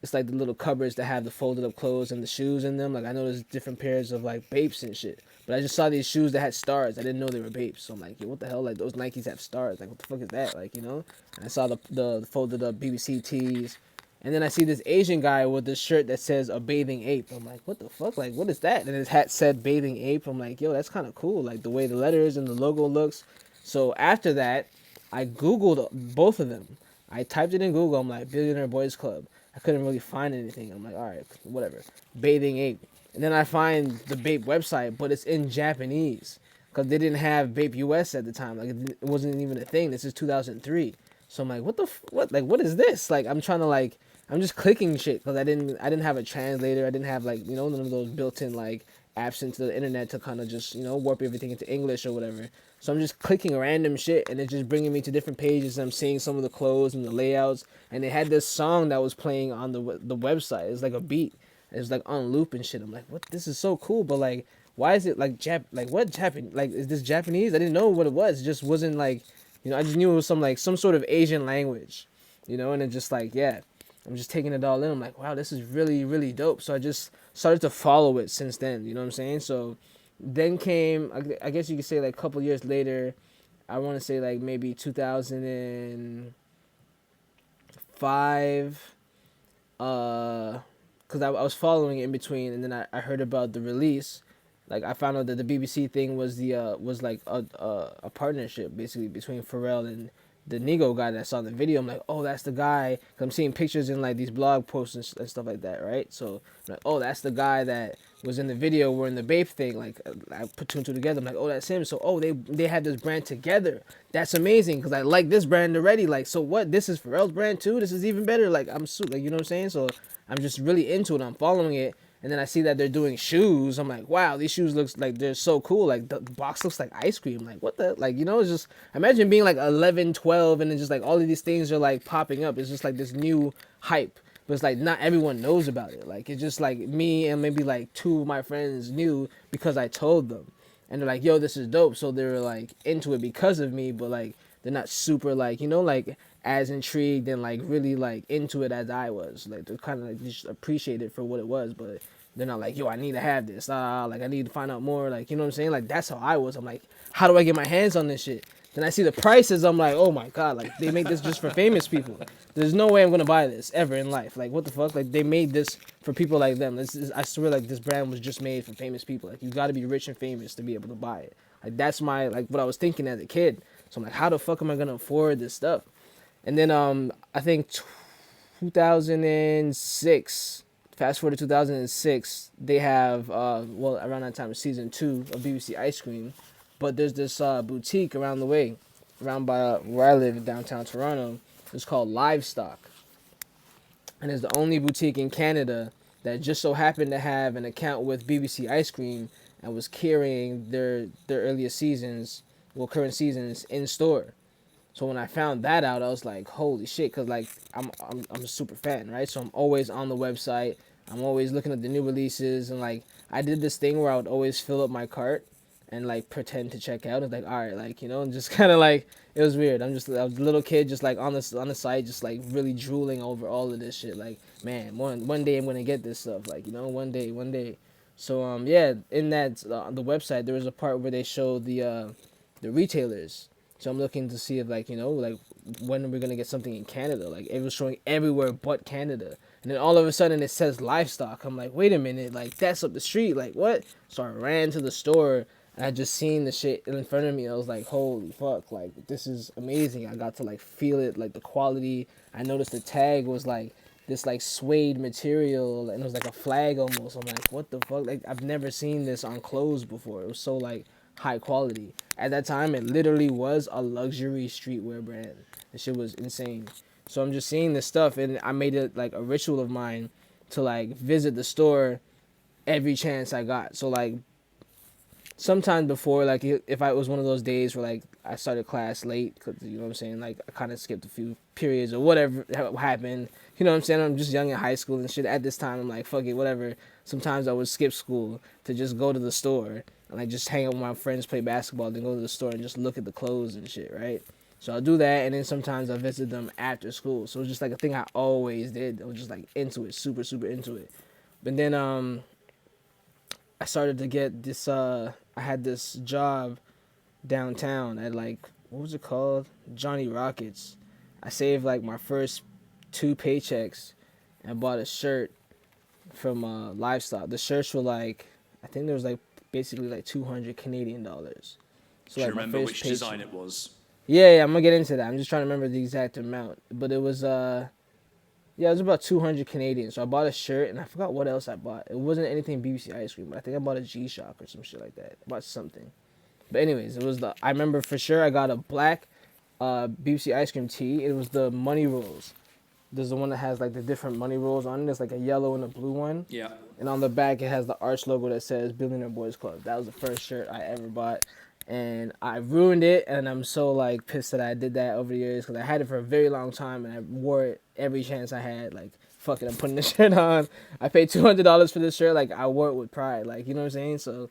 it's like the little cupboards that have the folded up clothes and the shoes in them. Like I know there's different pairs of like Bapes and shit, but I just saw these shoes that had stars. I didn't know they were Bapes. So I'm like, yo, what the hell? Like those Nikes have stars. Like what the fuck is that? Like And I saw the folded up BBC tees. And then I see this Asian guy with this shirt that says a bathing ape. I'm like, what the fuck? Like, what is that? And his hat said bathing ape. I'm like, yo, that's kind of cool. Like the way the letters and the logo looks. So after that, I Googled both of them. I typed it in Google. I'm like, Billionaire Boys Club. I couldn't really find anything. I'm like, all right, whatever. Bathing Ape. And then I find the Bape website, but it's in Japanese. Because they didn't have Bape US at the time. Like, it wasn't even a thing. This is 2003. So I'm like, what? Like, what is this? Like, I'm trying to, like, I'm just clicking shit. Because I didn't have a translator. I didn't have, like, you know, none of those built-in, like, apps into the internet to kind of just, you know, warp everything into English or whatever. So I'm just clicking random shit, and it's just bringing me to different pages. And I'm seeing some of the clothes and the layouts, and they had this song that was playing on the website. It's like a beat. It's like on loop and shit. I'm like, what? This is so cool, but like, why is it like Like what Japan? Like, is this Japanese? I didn't know what it was. It just wasn't like, you know, I just knew it was some sort of Asian language, you know. And it just like, yeah, I'm just taking it all in. I'm like, wow, this is really, really dope. So I just started to follow it since then. You know what I'm saying? So then came, I guess you could say, like a couple years later. I want to say like maybe 2005. Because I was following it in between, and then I heard about the release. Like, I found out that the BBC thing was was like a partnership basically between Pharrell and the Nigo guy that saw the video. I'm like, oh, that's the guy. Cause I'm seeing pictures in like these blog posts and stuff like that, right? So I'm like, oh, that's the guy that was in the video. We're in the Bape thing. Like, I put two and two together. I'm like, oh, that's him. So oh, they had this brand together. That's amazing because I like this brand already. Like, so what? This is Pharrell's brand too. This is even better. Like, like, you know what I'm saying? So I'm just really into it. I'm following it. And then I see that they're doing shoes. I'm like, wow, these shoes looks like they're so cool. Like, the box looks like ice cream. Like, what the? Like, you know, it's just, imagine being like 11, 12, and then just like all of these things are like popping up. It's just like this new hype. But it's like not everyone knows about it. Like, it's just like me and maybe like two of my friends knew because I told them. And they're like, yo, this is dope. So they were like into it because of me, but like they're not super like, you know, like as intrigued and like really like into it as I was. Like, they kind of like just appreciate it for what it was, but they're not like, yo, I need to have this. Like, I need to find out more. Like, you know what I'm saying? Like, that's how I was. I'm like, how do I get my hands on this shit? Then I see the prices. I'm like, oh my God. Like, they make this just for famous people. There's no way I'm going to buy this ever in life. Like, what the fuck? Like, they made this for people like them. I swear, like, this brand was just made for famous people. Like, you got to be rich and famous to be able to buy it. Like, that's like, what I was thinking as a kid. So I'm like, how the fuck am I going to afford this stuff? And then, I think 2006, fast forward to 2006, they have, well, around that time, season 2 of BBC IceCream. But there's this boutique around the way, around by where I live in downtown Toronto. It's called Livestock. And it's the only boutique in Canada that just so happened to have an account with BBC IceCream and was carrying their earliest seasons, well, current seasons, in store. So when I found that out, I was like, holy shit, because like I'm a super fan, right? So I'm always on the website. I'm always looking at the new releases, and like I did this thing where I would always fill up my cart and like pretend to check out. It's like, all right, like, you know, and just kind of like, it was weird. I was a little kid just like on the site, just like really drooling over all of this shit. Like, man, one day I'm gonna get this stuff. Like, you know, one day. So yeah, in that the website there was a part where they show the retailers. So I'm looking to see if, like, you know, like, when are we gonna get something in Canada? Like, it was showing everywhere but Canada. And then all of a sudden it says Livestock. I'm like, wait a minute, like, that's up the street. Like, what? So I ran to the store and I just seen the shit in front of me. I was like, holy fuck, like, this is amazing. I got to like feel it, like the quality. I noticed the tag was like this like suede material and it was like a flag almost. I'm like, what the fuck? Like, I've never seen this on clothes before. It was so like high quality. At that time, it literally was a luxury streetwear brand. This shit was insane. So I'm just seeing this stuff, and I made it like a ritual of mine to like visit the store every chance I got. So like sometimes before, like if I was one of those days where like I started class late, cause you know what I'm saying, like I kind of skipped a few periods or whatever happened. You know what I'm saying? I'm just young in high school and shit. At this time, I'm like, fuck it, whatever. Sometimes I would skip school to just go to the store and like just hang out with my friends, play basketball, then go to the store and just look at the clothes and shit, right? So I'll do that, and then sometimes I visit them after school. So it's just like a thing I always did. I was just like into it, super into it. But then I started to get this. I had this job downtown at like, what was it called? Johnny Rockets. I saved like my first 2 paychecks and bought a shirt from Livestock. The shirts were like, I think there was like basically like 200 Canadian dollars. So Do you like remember which design it was? Yeah, I'm gonna get into that. I'm just trying to remember the exact amount, but it was yeah, it was about 200 Canadian. So I bought a shirt, and I forgot what else I bought. It wasn't anything BBC IceCream, but I think I bought a G-Shock or some shit like that. I bought something. But anyways, it was I remember for sure I got a black BBC IceCream tee. It was the money rolls. There's the one that has like the different money rolls on it. There's like a yellow and a blue one. Yeah. And on the back it has the Arch logo that says Billionaire Boys Club. That was the first shirt I ever bought. And I ruined it, and I'm so like pissed that I did that over the years because I had it for a very long time and I wore it every chance I had. Like, fuck it, I'm putting this shirt on. I paid $200 for this shirt. Like, I wore it with pride. Like, you know what I'm saying? So,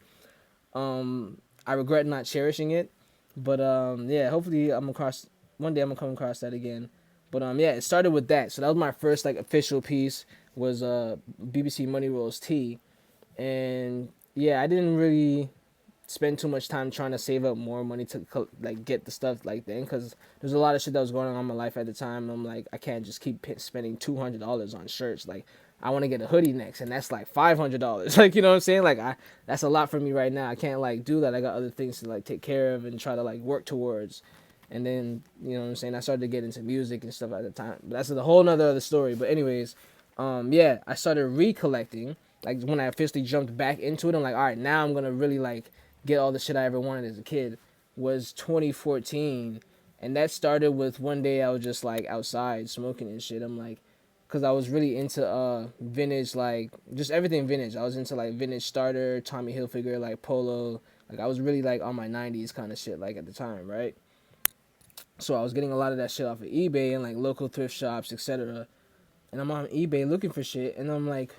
I regret not cherishing it, but yeah, hopefully one day I'm gonna come across that again. But yeah, it started with that. So that was my first like official piece was BBC Money Rolls tee, and yeah, I didn't really spend too much time trying to save up more money to like get the stuff like then, because there's a lot of shit that was going on in my life at the time. I'm like, I can't just keep spending $200 on shirts. Like, I want to get a hoodie next, and that's like $500. Like, you know what I'm saying? Like, that's a lot for me right now. I can't like do that. I got other things to like take care of and try to like work towards. And then, you know what I'm saying, I started to get into music and stuff at the time. But that's a whole nother other story. But anyways, yeah, I started recollecting. Like, when I officially jumped back into it, I'm like, all right, now I'm gonna really like get all the shit I ever wanted as a kid. Was 2014, and that started with one day I was just like outside smoking and shit. I'm like, cause I was really into vintage, like just everything vintage. I was into like vintage starter, Tommy Hilfiger, like polo. Like, I was really like on my 90s kind of shit like at the time, right? So I was getting a lot of that shit off of eBay and like local thrift shops, etc. And I'm on eBay looking for shit, and I'm like,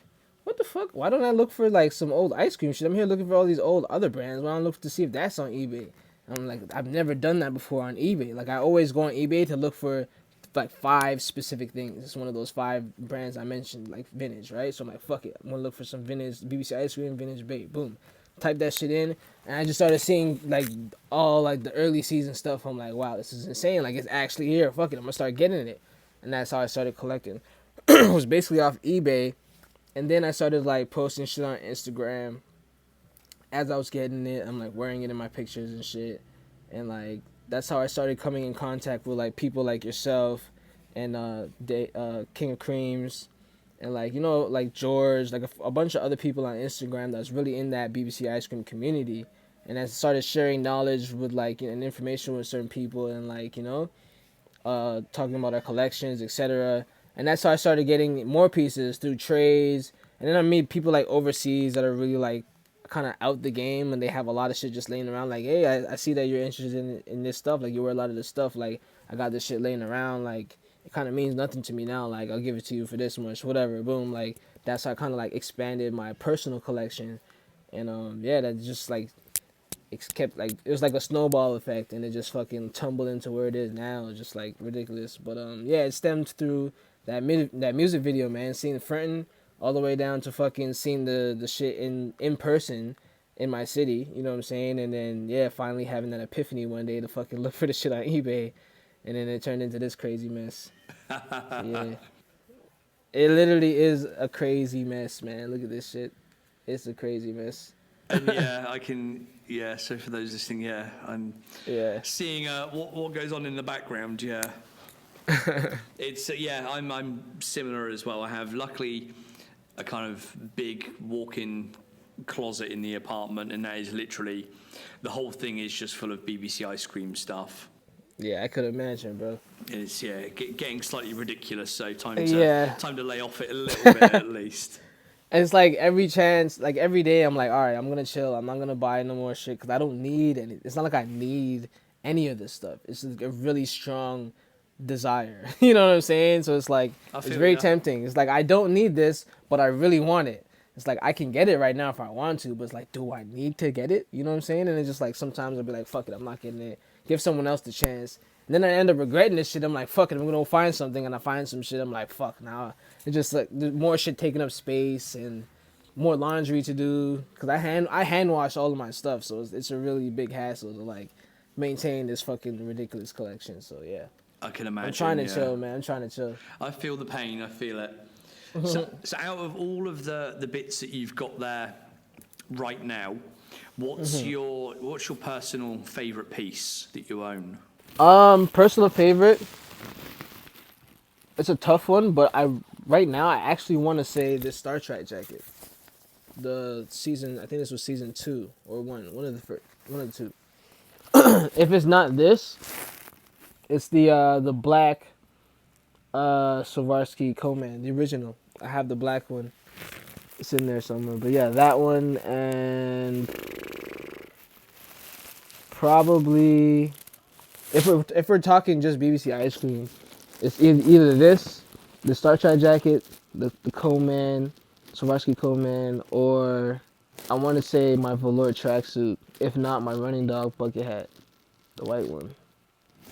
what the fuck? Why don't I look for like some old ice cream shit? I'm here looking for all these old other brands. Why don't I look to see if that's on eBay? And I'm like, I've never done that before on eBay. Like, I always go on eBay to look for like 5 specific things. It's one of those 5 brands I mentioned, like vintage, right? So I'm like, fuck it. I'm gonna look for some vintage BBC IceCream, vintage bait. Boom. Type that shit in, and I just started seeing like all like the early season stuff. I'm like, wow, this is insane. Like, it's actually here. Fuck it. I'm gonna start getting it. And that's how I started collecting. It was basically off eBay. And then I started like posting shit on Instagram. As I was getting it, I'm like wearing it in my pictures and shit. And like, that's how I started coming in contact with like people like yourself and King of Creams and like, you know, like George, like a bunch of other people on Instagram that's really in that BBC IceCream community. And I started sharing knowledge with like, and information with certain people, and like, you know, talking about our collections, etc. And that's how I started getting more pieces through trades. And then I meet people like overseas that are really like kind of out the game, and they have a lot of shit just laying around. Like, hey, I see that you're interested in this stuff. Like, you wear a lot of this stuff. Like, I got this shit laying around. Like, it kind of means nothing to me now. Like, I'll give it to you for this much, whatever. Boom. Like, that's how I kind of like expanded my personal collection. And yeah, that just like it kept like, it was like a snowball effect, and it just fucking tumbled into where it is now. It's just like ridiculous. But yeah, it stemmed through that music video, man. Seeing Frenton all the way down to fucking seeing the shit in person in my city, you know what I'm saying? And then yeah, finally having that epiphany one day to fucking look for the shit on eBay, and then it turned into this crazy mess. Yeah, it literally is a crazy mess, man. Look at this shit. It's a crazy mess. Yeah, I can. Yeah, so for those listening, yeah, I'm Yeah. seeing what goes on in the background. Yeah, it's yeah, I'm similar as well. I have luckily a kind of big walk-in closet in the apartment, and that is literally the whole thing is just full of BBC IceCream stuff. Yeah, I could imagine, bro. It's yeah, getting slightly ridiculous. So time to lay off it a little bit at least. And it's like every chance, like every day, I'm like, all right, I'm gonna chill. I'm not gonna buy no more shit because I don't need any. It's not like I need any of this stuff. It's like a really strong desire. You know what I'm saying? So it's like it's very tempting. It's like I don't need this, but I really want it. It's like I can get it right now if I want to, but it's like, do I need to get it? You know what I'm saying? And it's just like sometimes I'll be like, fuck it, I'm not getting it. Give someone else the chance. And then I end up regretting this shit. I'm like, fuck it, I'm gonna go find something, and I find some shit. I'm like, fuck, now it's just like there's more shit taking up space and more laundry to do. Cause I hand wash all of my stuff, so it's a really big hassle to like maintain this fucking ridiculous collection. So yeah, I can imagine. I'm trying to chill, man. I'm trying to chill. I feel the pain. I feel it. So out of all of the bits that you've got there right now, what's your personal favourite piece that you own? Personal favorite. It's a tough one, but right now I actually want to say this Star Trek jacket. The season, I think this was season 2 or 1, one of the two. If it's not this, it's the black Swarovski Coman, the original. I have the black one. It's in there somewhere. But yeah, that one, and probably if we're talking just BBC IceCream, it's either this, the Star Trek jacket, the Coman, Swarovski Coman, or I want to say my velour tracksuit. If not, my running dog bucket hat, the white one.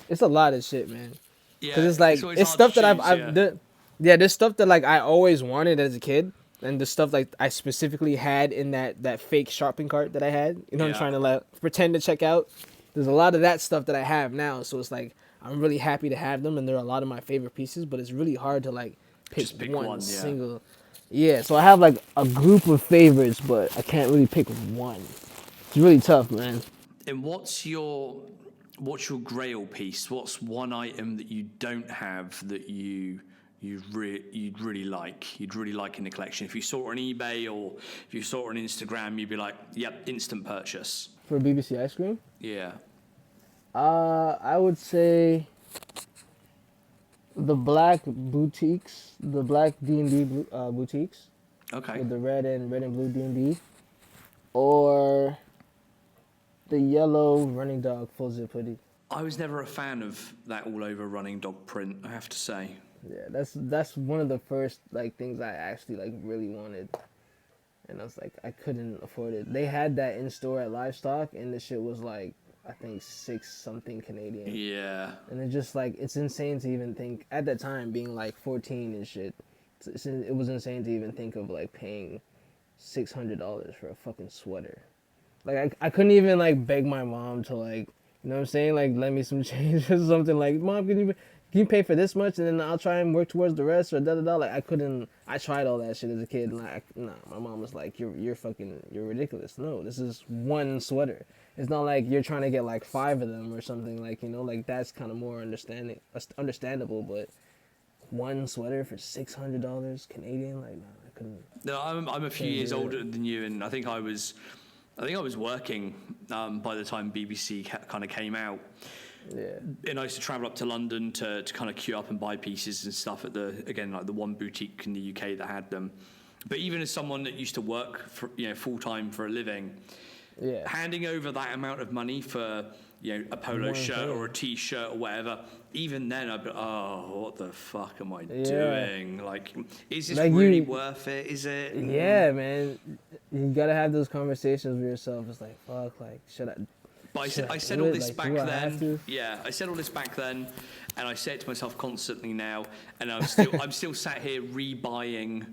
It's a lot of shit, man. Cause Yeah, it's like always it's hard to stuff that choose, yeah. yeah, there's stuff that like I always wanted as a kid, and the stuff like I specifically had in that fake shopping cart that I had. You know, I'm Yeah. trying to like pretend to check out. There's a lot of that stuff that I have now, so it's like I'm really happy to have them, and they're a lot of my favorite pieces. But it's really hard to like pick, Just pick one one, yeah. single. Yeah, so I have like a group of favorites, but I can't really pick one. It's really tough, man. And what's your grail piece? What's one item that you don't have that you'd really like? You'd really like in the collection. If you saw it on eBay or if you saw it on Instagram, you'd be like, "Yep, instant purchase." For BBC IceCream, Yeah. I would say the black boutiques, the black D&D boutiques Okay. with the red and blue D&D, or the yellow running dog full zip hoodie. I was never a fan of that all over running dog print, I have to say. Yeah, that's one of the first like things I actually like really wanted, and I was like I couldn't afford it. They had that in store at Livestock, and the shit was like I think 6 something Canadian. Yeah. And it's just like it's insane to even think at that time being like 14 and shit. It was insane to even think of like paying $600 for a fucking sweater. Like I couldn't even like beg my mom to like, you know what I'm saying, like lend me some change or something. Like, mom, can you pay for this much and then I'll try and work towards the rest or da da da. Like I couldn't. I tried all that shit as a kid and like nah. My mom was like, you're ridiculous. No, this is one sweater. It's not like you're trying to get like 5 of them or something. Like, you know, like that's kind of more understandable. But one sweater for $600 Canadian, like nah, I couldn't. No, I'm a few years older than you, and I think I was working by the time BBC kind of came out. Yeah. And I used to travel up to London to kind of queue up and buy pieces and stuff at the one boutique in the UK that had them. But even as someone that used to work for, full time for a living, Yeah. handing over that amount of money for a polo shirt or a t-shirt or whatever, even then I'd be, oh, what the fuck am I doing? Like, is this Like really worth it? Is it? Yeah, man. You gotta have those conversations with yourself. It's like, fuck, like, should I? But I said do all it? this Like, back do I have then. to? Yeah, I said all this back then, and I say it to myself constantly now, and I'm still sat here rebuying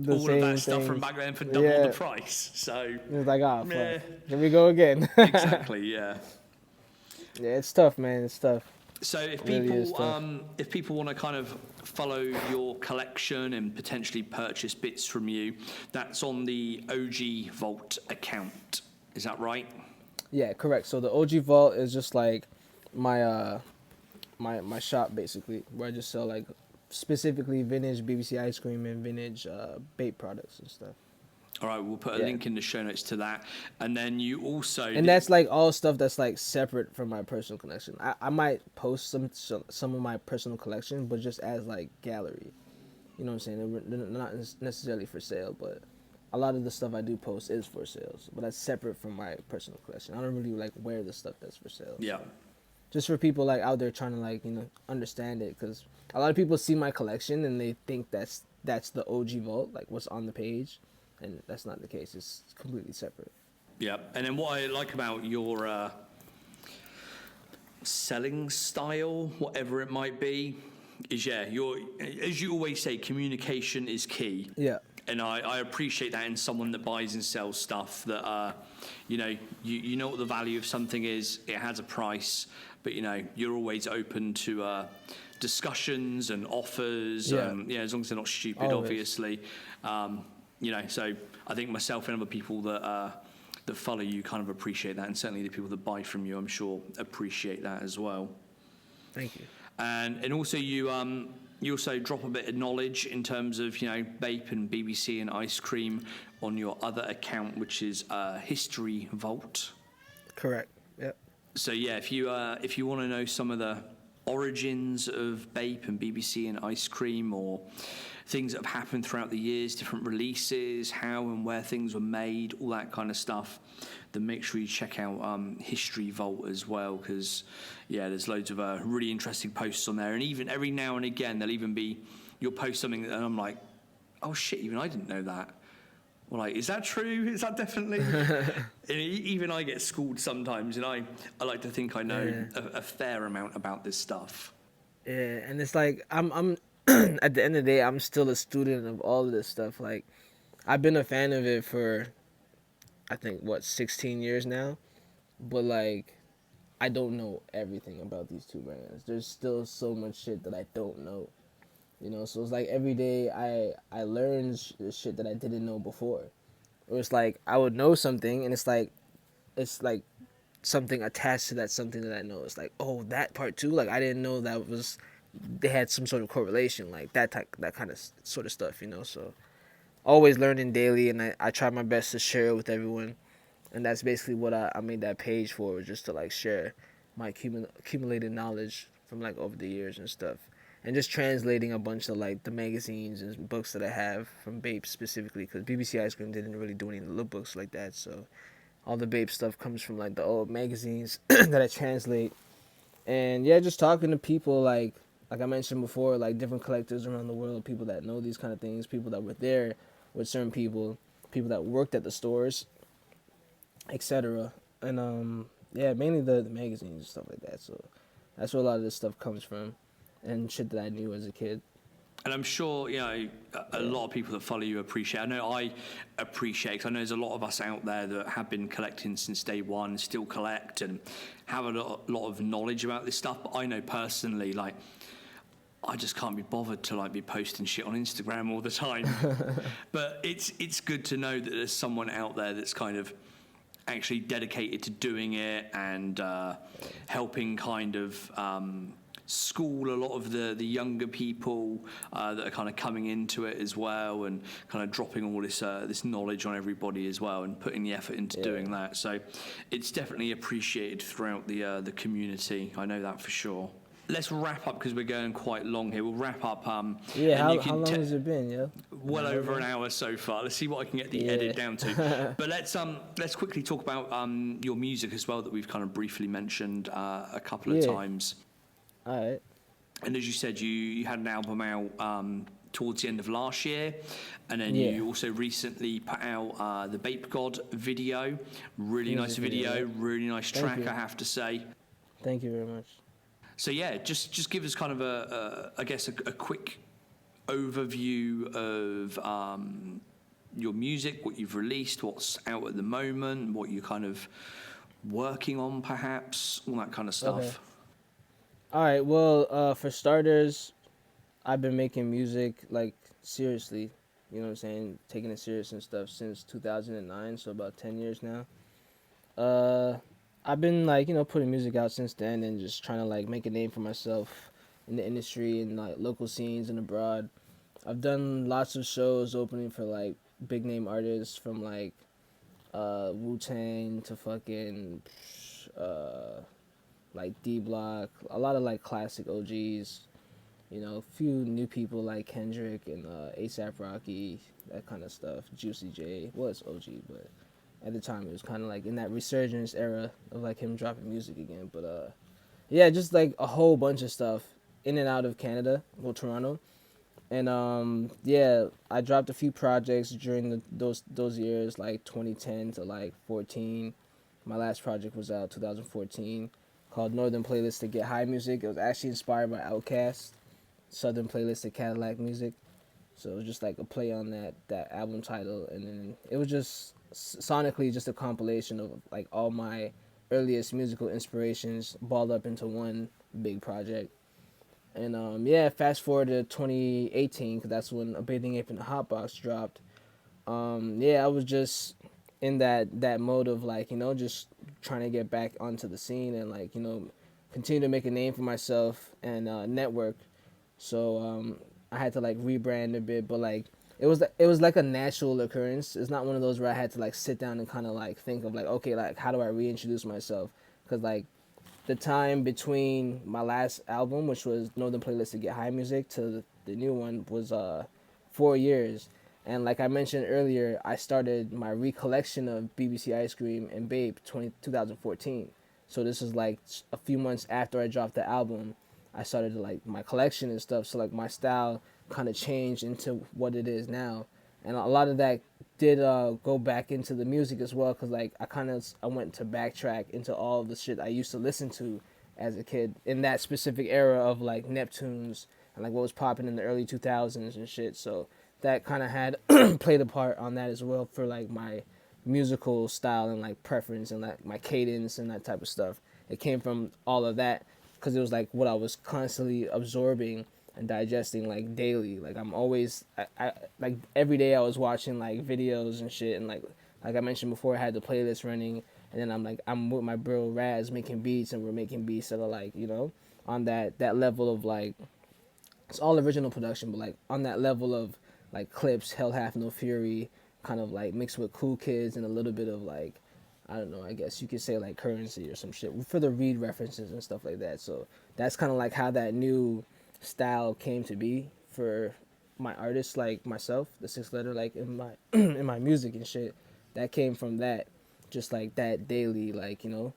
all of that stuff from back then for double the price. So it's like, ah, fuck. Here we go again. exactly, yeah. Yeah, it's tough, man. It's tough. So if Really is people tough. if people want to kind of follow your collection and potentially purchase bits from you, that's on the OG Vault account. Is that right? Yeah, correct. So the OG Vault is just like my my shop basically, where I just sell like specifically vintage BBC IceCream and vintage bait products and stuff. All right, we'll put a link in the show notes to that, and then you also And that's like all stuff that's like separate from my personal collection. I might post some of my personal collection, but just as like gallery. You know what I'm saying? They're not necessarily for sale, but a lot of the stuff I do post is for sales. But that's separate from my personal collection. I don't really like wear the stuff that's for sale. Yeah. Just for people like out there trying to like understand it, because a lot of people see my collection and they think that's the OG Vault, like what's on the page, and that's not the case. It's completely separate. Yeah, and then what I like about your selling style, whatever it might be, is your, as you always say, communication is key. Yeah. And I appreciate that in someone that buys and sells stuff that, you know what the value of something is. It has a price, but you're always open to discussions and offers. Yeah. As long as they're not stupid, Always. obviously. So I think myself and other people that follow you kind of appreciate that, and certainly the people that buy from you, I'm sure, appreciate that as well. Thank you. And also you also drop a bit of knowledge in terms of Bape and BBC and IceCream on your other account, which is History Vault. Correct. Yep. So yeah, if you want to know some of the origins of Bape and BBC and IceCream, or things that have happened throughout the years, different releases, how and where things were made, all that kind of stuff, then make sure you check out History Vault as well, because there's loads of really interesting posts on there. And even every now and again you'll post something and I'm like, oh shit, even I didn't know that. Well, like, is that true? Is that definitely? And even I get schooled sometimes, and I like to think I know a fair amount about this stuff. Yeah, and it's like I'm at the end of the day, I'm still a student of all of this stuff. Like, I've been a fan of it for, I think, 16 years now, but like, I don't know everything about these two brands. There's still so much shit that I don't know. So it's like every day I learn shit that I didn't know before. Or it's like I would know something and it's like something attached to that something that I know. It's like, oh, that part too. Like I didn't know they had some sort of correlation, like that kind of sort of stuff. So always learning daily, and I try my best to share it with everyone. And that's basically what I made that page for, just to like share my accumulated knowledge from like over the years and stuff. And just translating a bunch of like the magazines and books that I have from Bape specifically, because BBC IceCream didn't really do any lookbooks like that. So all the Bape stuff comes from like the old magazines that I translate. And yeah, just talking to people like I mentioned before, like different collectors around the world, people that know these kind of things, people that were there with certain people that worked at the stores, etc. And mainly the magazines and stuff like that. So that's where a lot of this stuff comes from. And shit that I knew as a kid. And I'm sure, a lot of people that follow you appreciate. I know I appreciate, because I know there's a lot of us out there that have been collecting since day one, still collect, and have a lot of knowledge about this stuff. But I know personally, like, I just can't be bothered to like be posting shit on Instagram all the time. But it's good to know that there's someone out there that's kind of actually dedicated to doing it and helping kind of school a lot of the younger people that are kind of coming into it as well, and kind of dropping all this knowledge on everybody as well, and putting the effort into doing that. So it's definitely appreciated throughout the community. I know that for sure. Let's wrap up because we're going quite long here. We'll wrap up. How long has it been? Yeah. Well over an hour so far. Let's see what I can get the edit down to. But let's quickly talk about your music as well, that we've kind of briefly mentioned a couple of times. All right. And as you said, you had an album out towards the end of last year, and then you also recently put out the Bape God video. Really nice video, really nice track, I have to say. Thank you very much. So yeah, just give us kind of a quick overview of your music, what you've released, what's out at the moment, what you're kind of working on, perhaps, all that kind of stuff. Okay. All right. Well, for starters, I've been making music like seriously. You know what I'm saying? Taking it serious and stuff since 2009, so about 10 years now. I've been like, putting music out since then and just trying to like make a name for myself in the industry and like local scenes and abroad. I've done lots of shows opening for like big name artists from like Wu-Tang to fucking like D-Block, a lot of like classic OGs, a few new people like Kendrick and A$AP Rocky, that kind of stuff. Juicy J was OG, but at the time it was kind of like in that resurgence era of like him dropping music again. But just like a whole bunch of stuff in and out of Canada, Toronto. And I dropped a few projects during those years, like 2010 to like 14. My last project was out 2014, called Northern Playlist to Get High Music. It was actually inspired by Outkast, Southern Playlist to Cadillac Music. So it was just like a play on that album title, and then it was just sonically just a compilation of like all my earliest musical inspirations balled up into one big project. And fast forward to 2018, because that's when A Bathing Ape in the Hotbox dropped. I was just in that mode of like, just trying to get back onto the scene and like, continue to make a name for myself and network. So I had to like rebrand a bit, but like it was like a natural occurrence. It's not one of those where I had to like sit down and kind of like think of like, okay, like how do I reintroduce myself? Because like the time between my last album, which was Northern Playlist to Get High Music, to the new one was 4 years. And like I mentioned earlier, I started my recollection of BBC IceCream and Babe 2014. So this is like a few months after I dropped the album. I started like my collection and stuff. So like my style kind of changed into what it is now. And a lot of that did go back into the music as well, because like I went to backtrack into all of the shit I used to listen to as a kid in that specific era of like Neptunes and like what was popping in the early 2000s and shit. So that kind of had played a part on that as well for like my musical style and like preference and like my cadence and that type of stuff. It came from all of that because it was like what I was constantly absorbing and digesting like daily. Like I'm always I like every day I was watching like videos and shit, and like I mentioned before, I had the playlist running, and then I'm with my bro Raz making beats, and we're making beats that are like, you know, on that level of like, it's all original production, but like on that level of like Clips, Hell Hath No Fury, kind of like mixed with Cool Kids and a little bit of like, I don't know, I guess you could say like Currency or some shit for the Reed references and stuff like that. So that's kind of like how that new style came to be for my artists like myself, the Six Letter, like in my in my music and shit. That came from that, just like that daily, like, you know,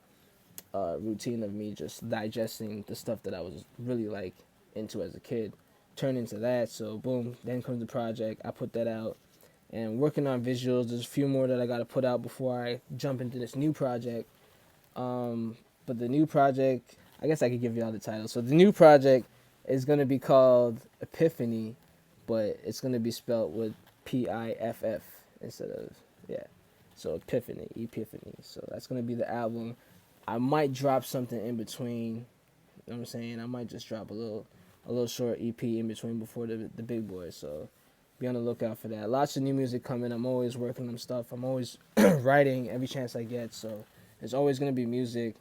routine of me just digesting the stuff that I was really like into as a kid, turned into that. So boom, then comes the project. I put that out and working on visuals. There's a few more that I got to put out before I jump into this new project. But the new project, I guess I could give you all the titles. So the new project is going to be called Epiphany, but it's going to be spelled with Piff instead of, yeah. So Epiphany. So that's going to be the album. I might drop something in between. You know what I'm saying? I might just drop a little short EP in between before the big boys. So be on the lookout for that. Lots of new music coming. I'm always working on stuff. I'm always writing every chance I get. So there's always going to be music.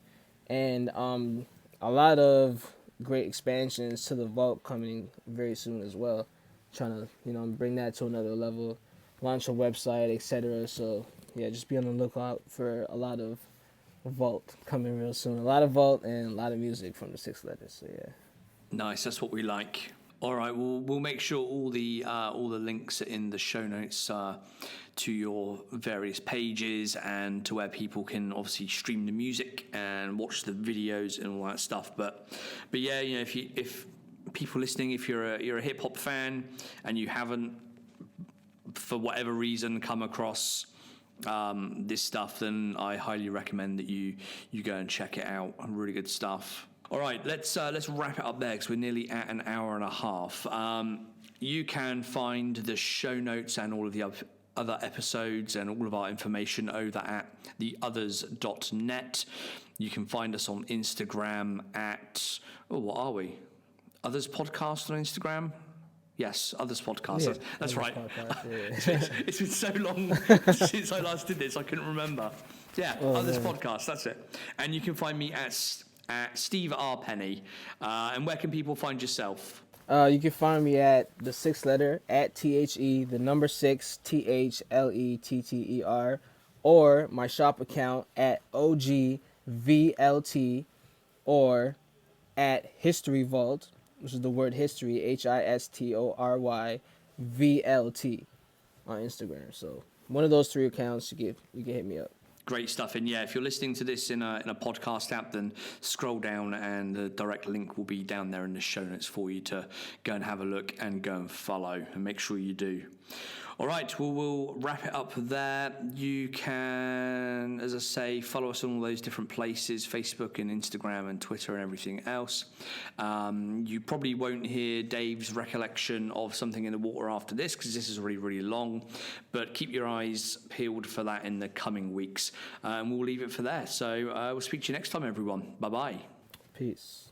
And a lot of great expansions to the vault coming very soon as well. Trying to, you know, bring that to another level, launch a website, etc. So yeah, just be on the lookout for a lot of vault coming real soon. A lot of vault and a lot of music from the Six Letters. So yeah. Nice, that's what we like. All right, we'll make sure all the links are in the show notes to your various pages and to where people can obviously stream the music and watch the videos and all that stuff. But yeah, you know, if people listening, if you're a hip hop fan and you haven't for whatever reason come across this stuff, then I highly recommend that you go and check it out. Really good stuff. All right, let's wrap it up there because we're nearly at an hour and a half. You can find the show notes and all of the other episodes and all of our information over at theothers.net. You can find us on Instagram at, what are we? Others Podcast on Instagram? Yes, Others Podcast. Yeah, that's Others right. Podcast, yeah. It's been so long since I last did this, I couldn't remember. Yeah, Others Podcast, that's it. And you can find me at Steve R. Penny. And where can people find yourself? You can find me at the Six Letter at THE, the number 6 THLETTER, or my shop account at OGVLT, or at History Vault, which is the word history, HISTORY VLT on Instagram. So one of those 3 accounts, you can hit me up. Great stuff. And yeah, if you're listening to this in a podcast app, then scroll down and the direct link will be down there in the show notes for you to go and have a look and go and follow, and make sure you do. All right, well, we'll wrap it up there. You can, as I say, follow us on all those different places, Facebook and Instagram and Twitter and everything else. You probably won't hear Dave's recollection of Something in the Water after this, because this is really, really long. But keep your eyes peeled for that in the coming weeks. And we'll leave it for there. So we'll speak to you next time, everyone. Bye-bye. Peace.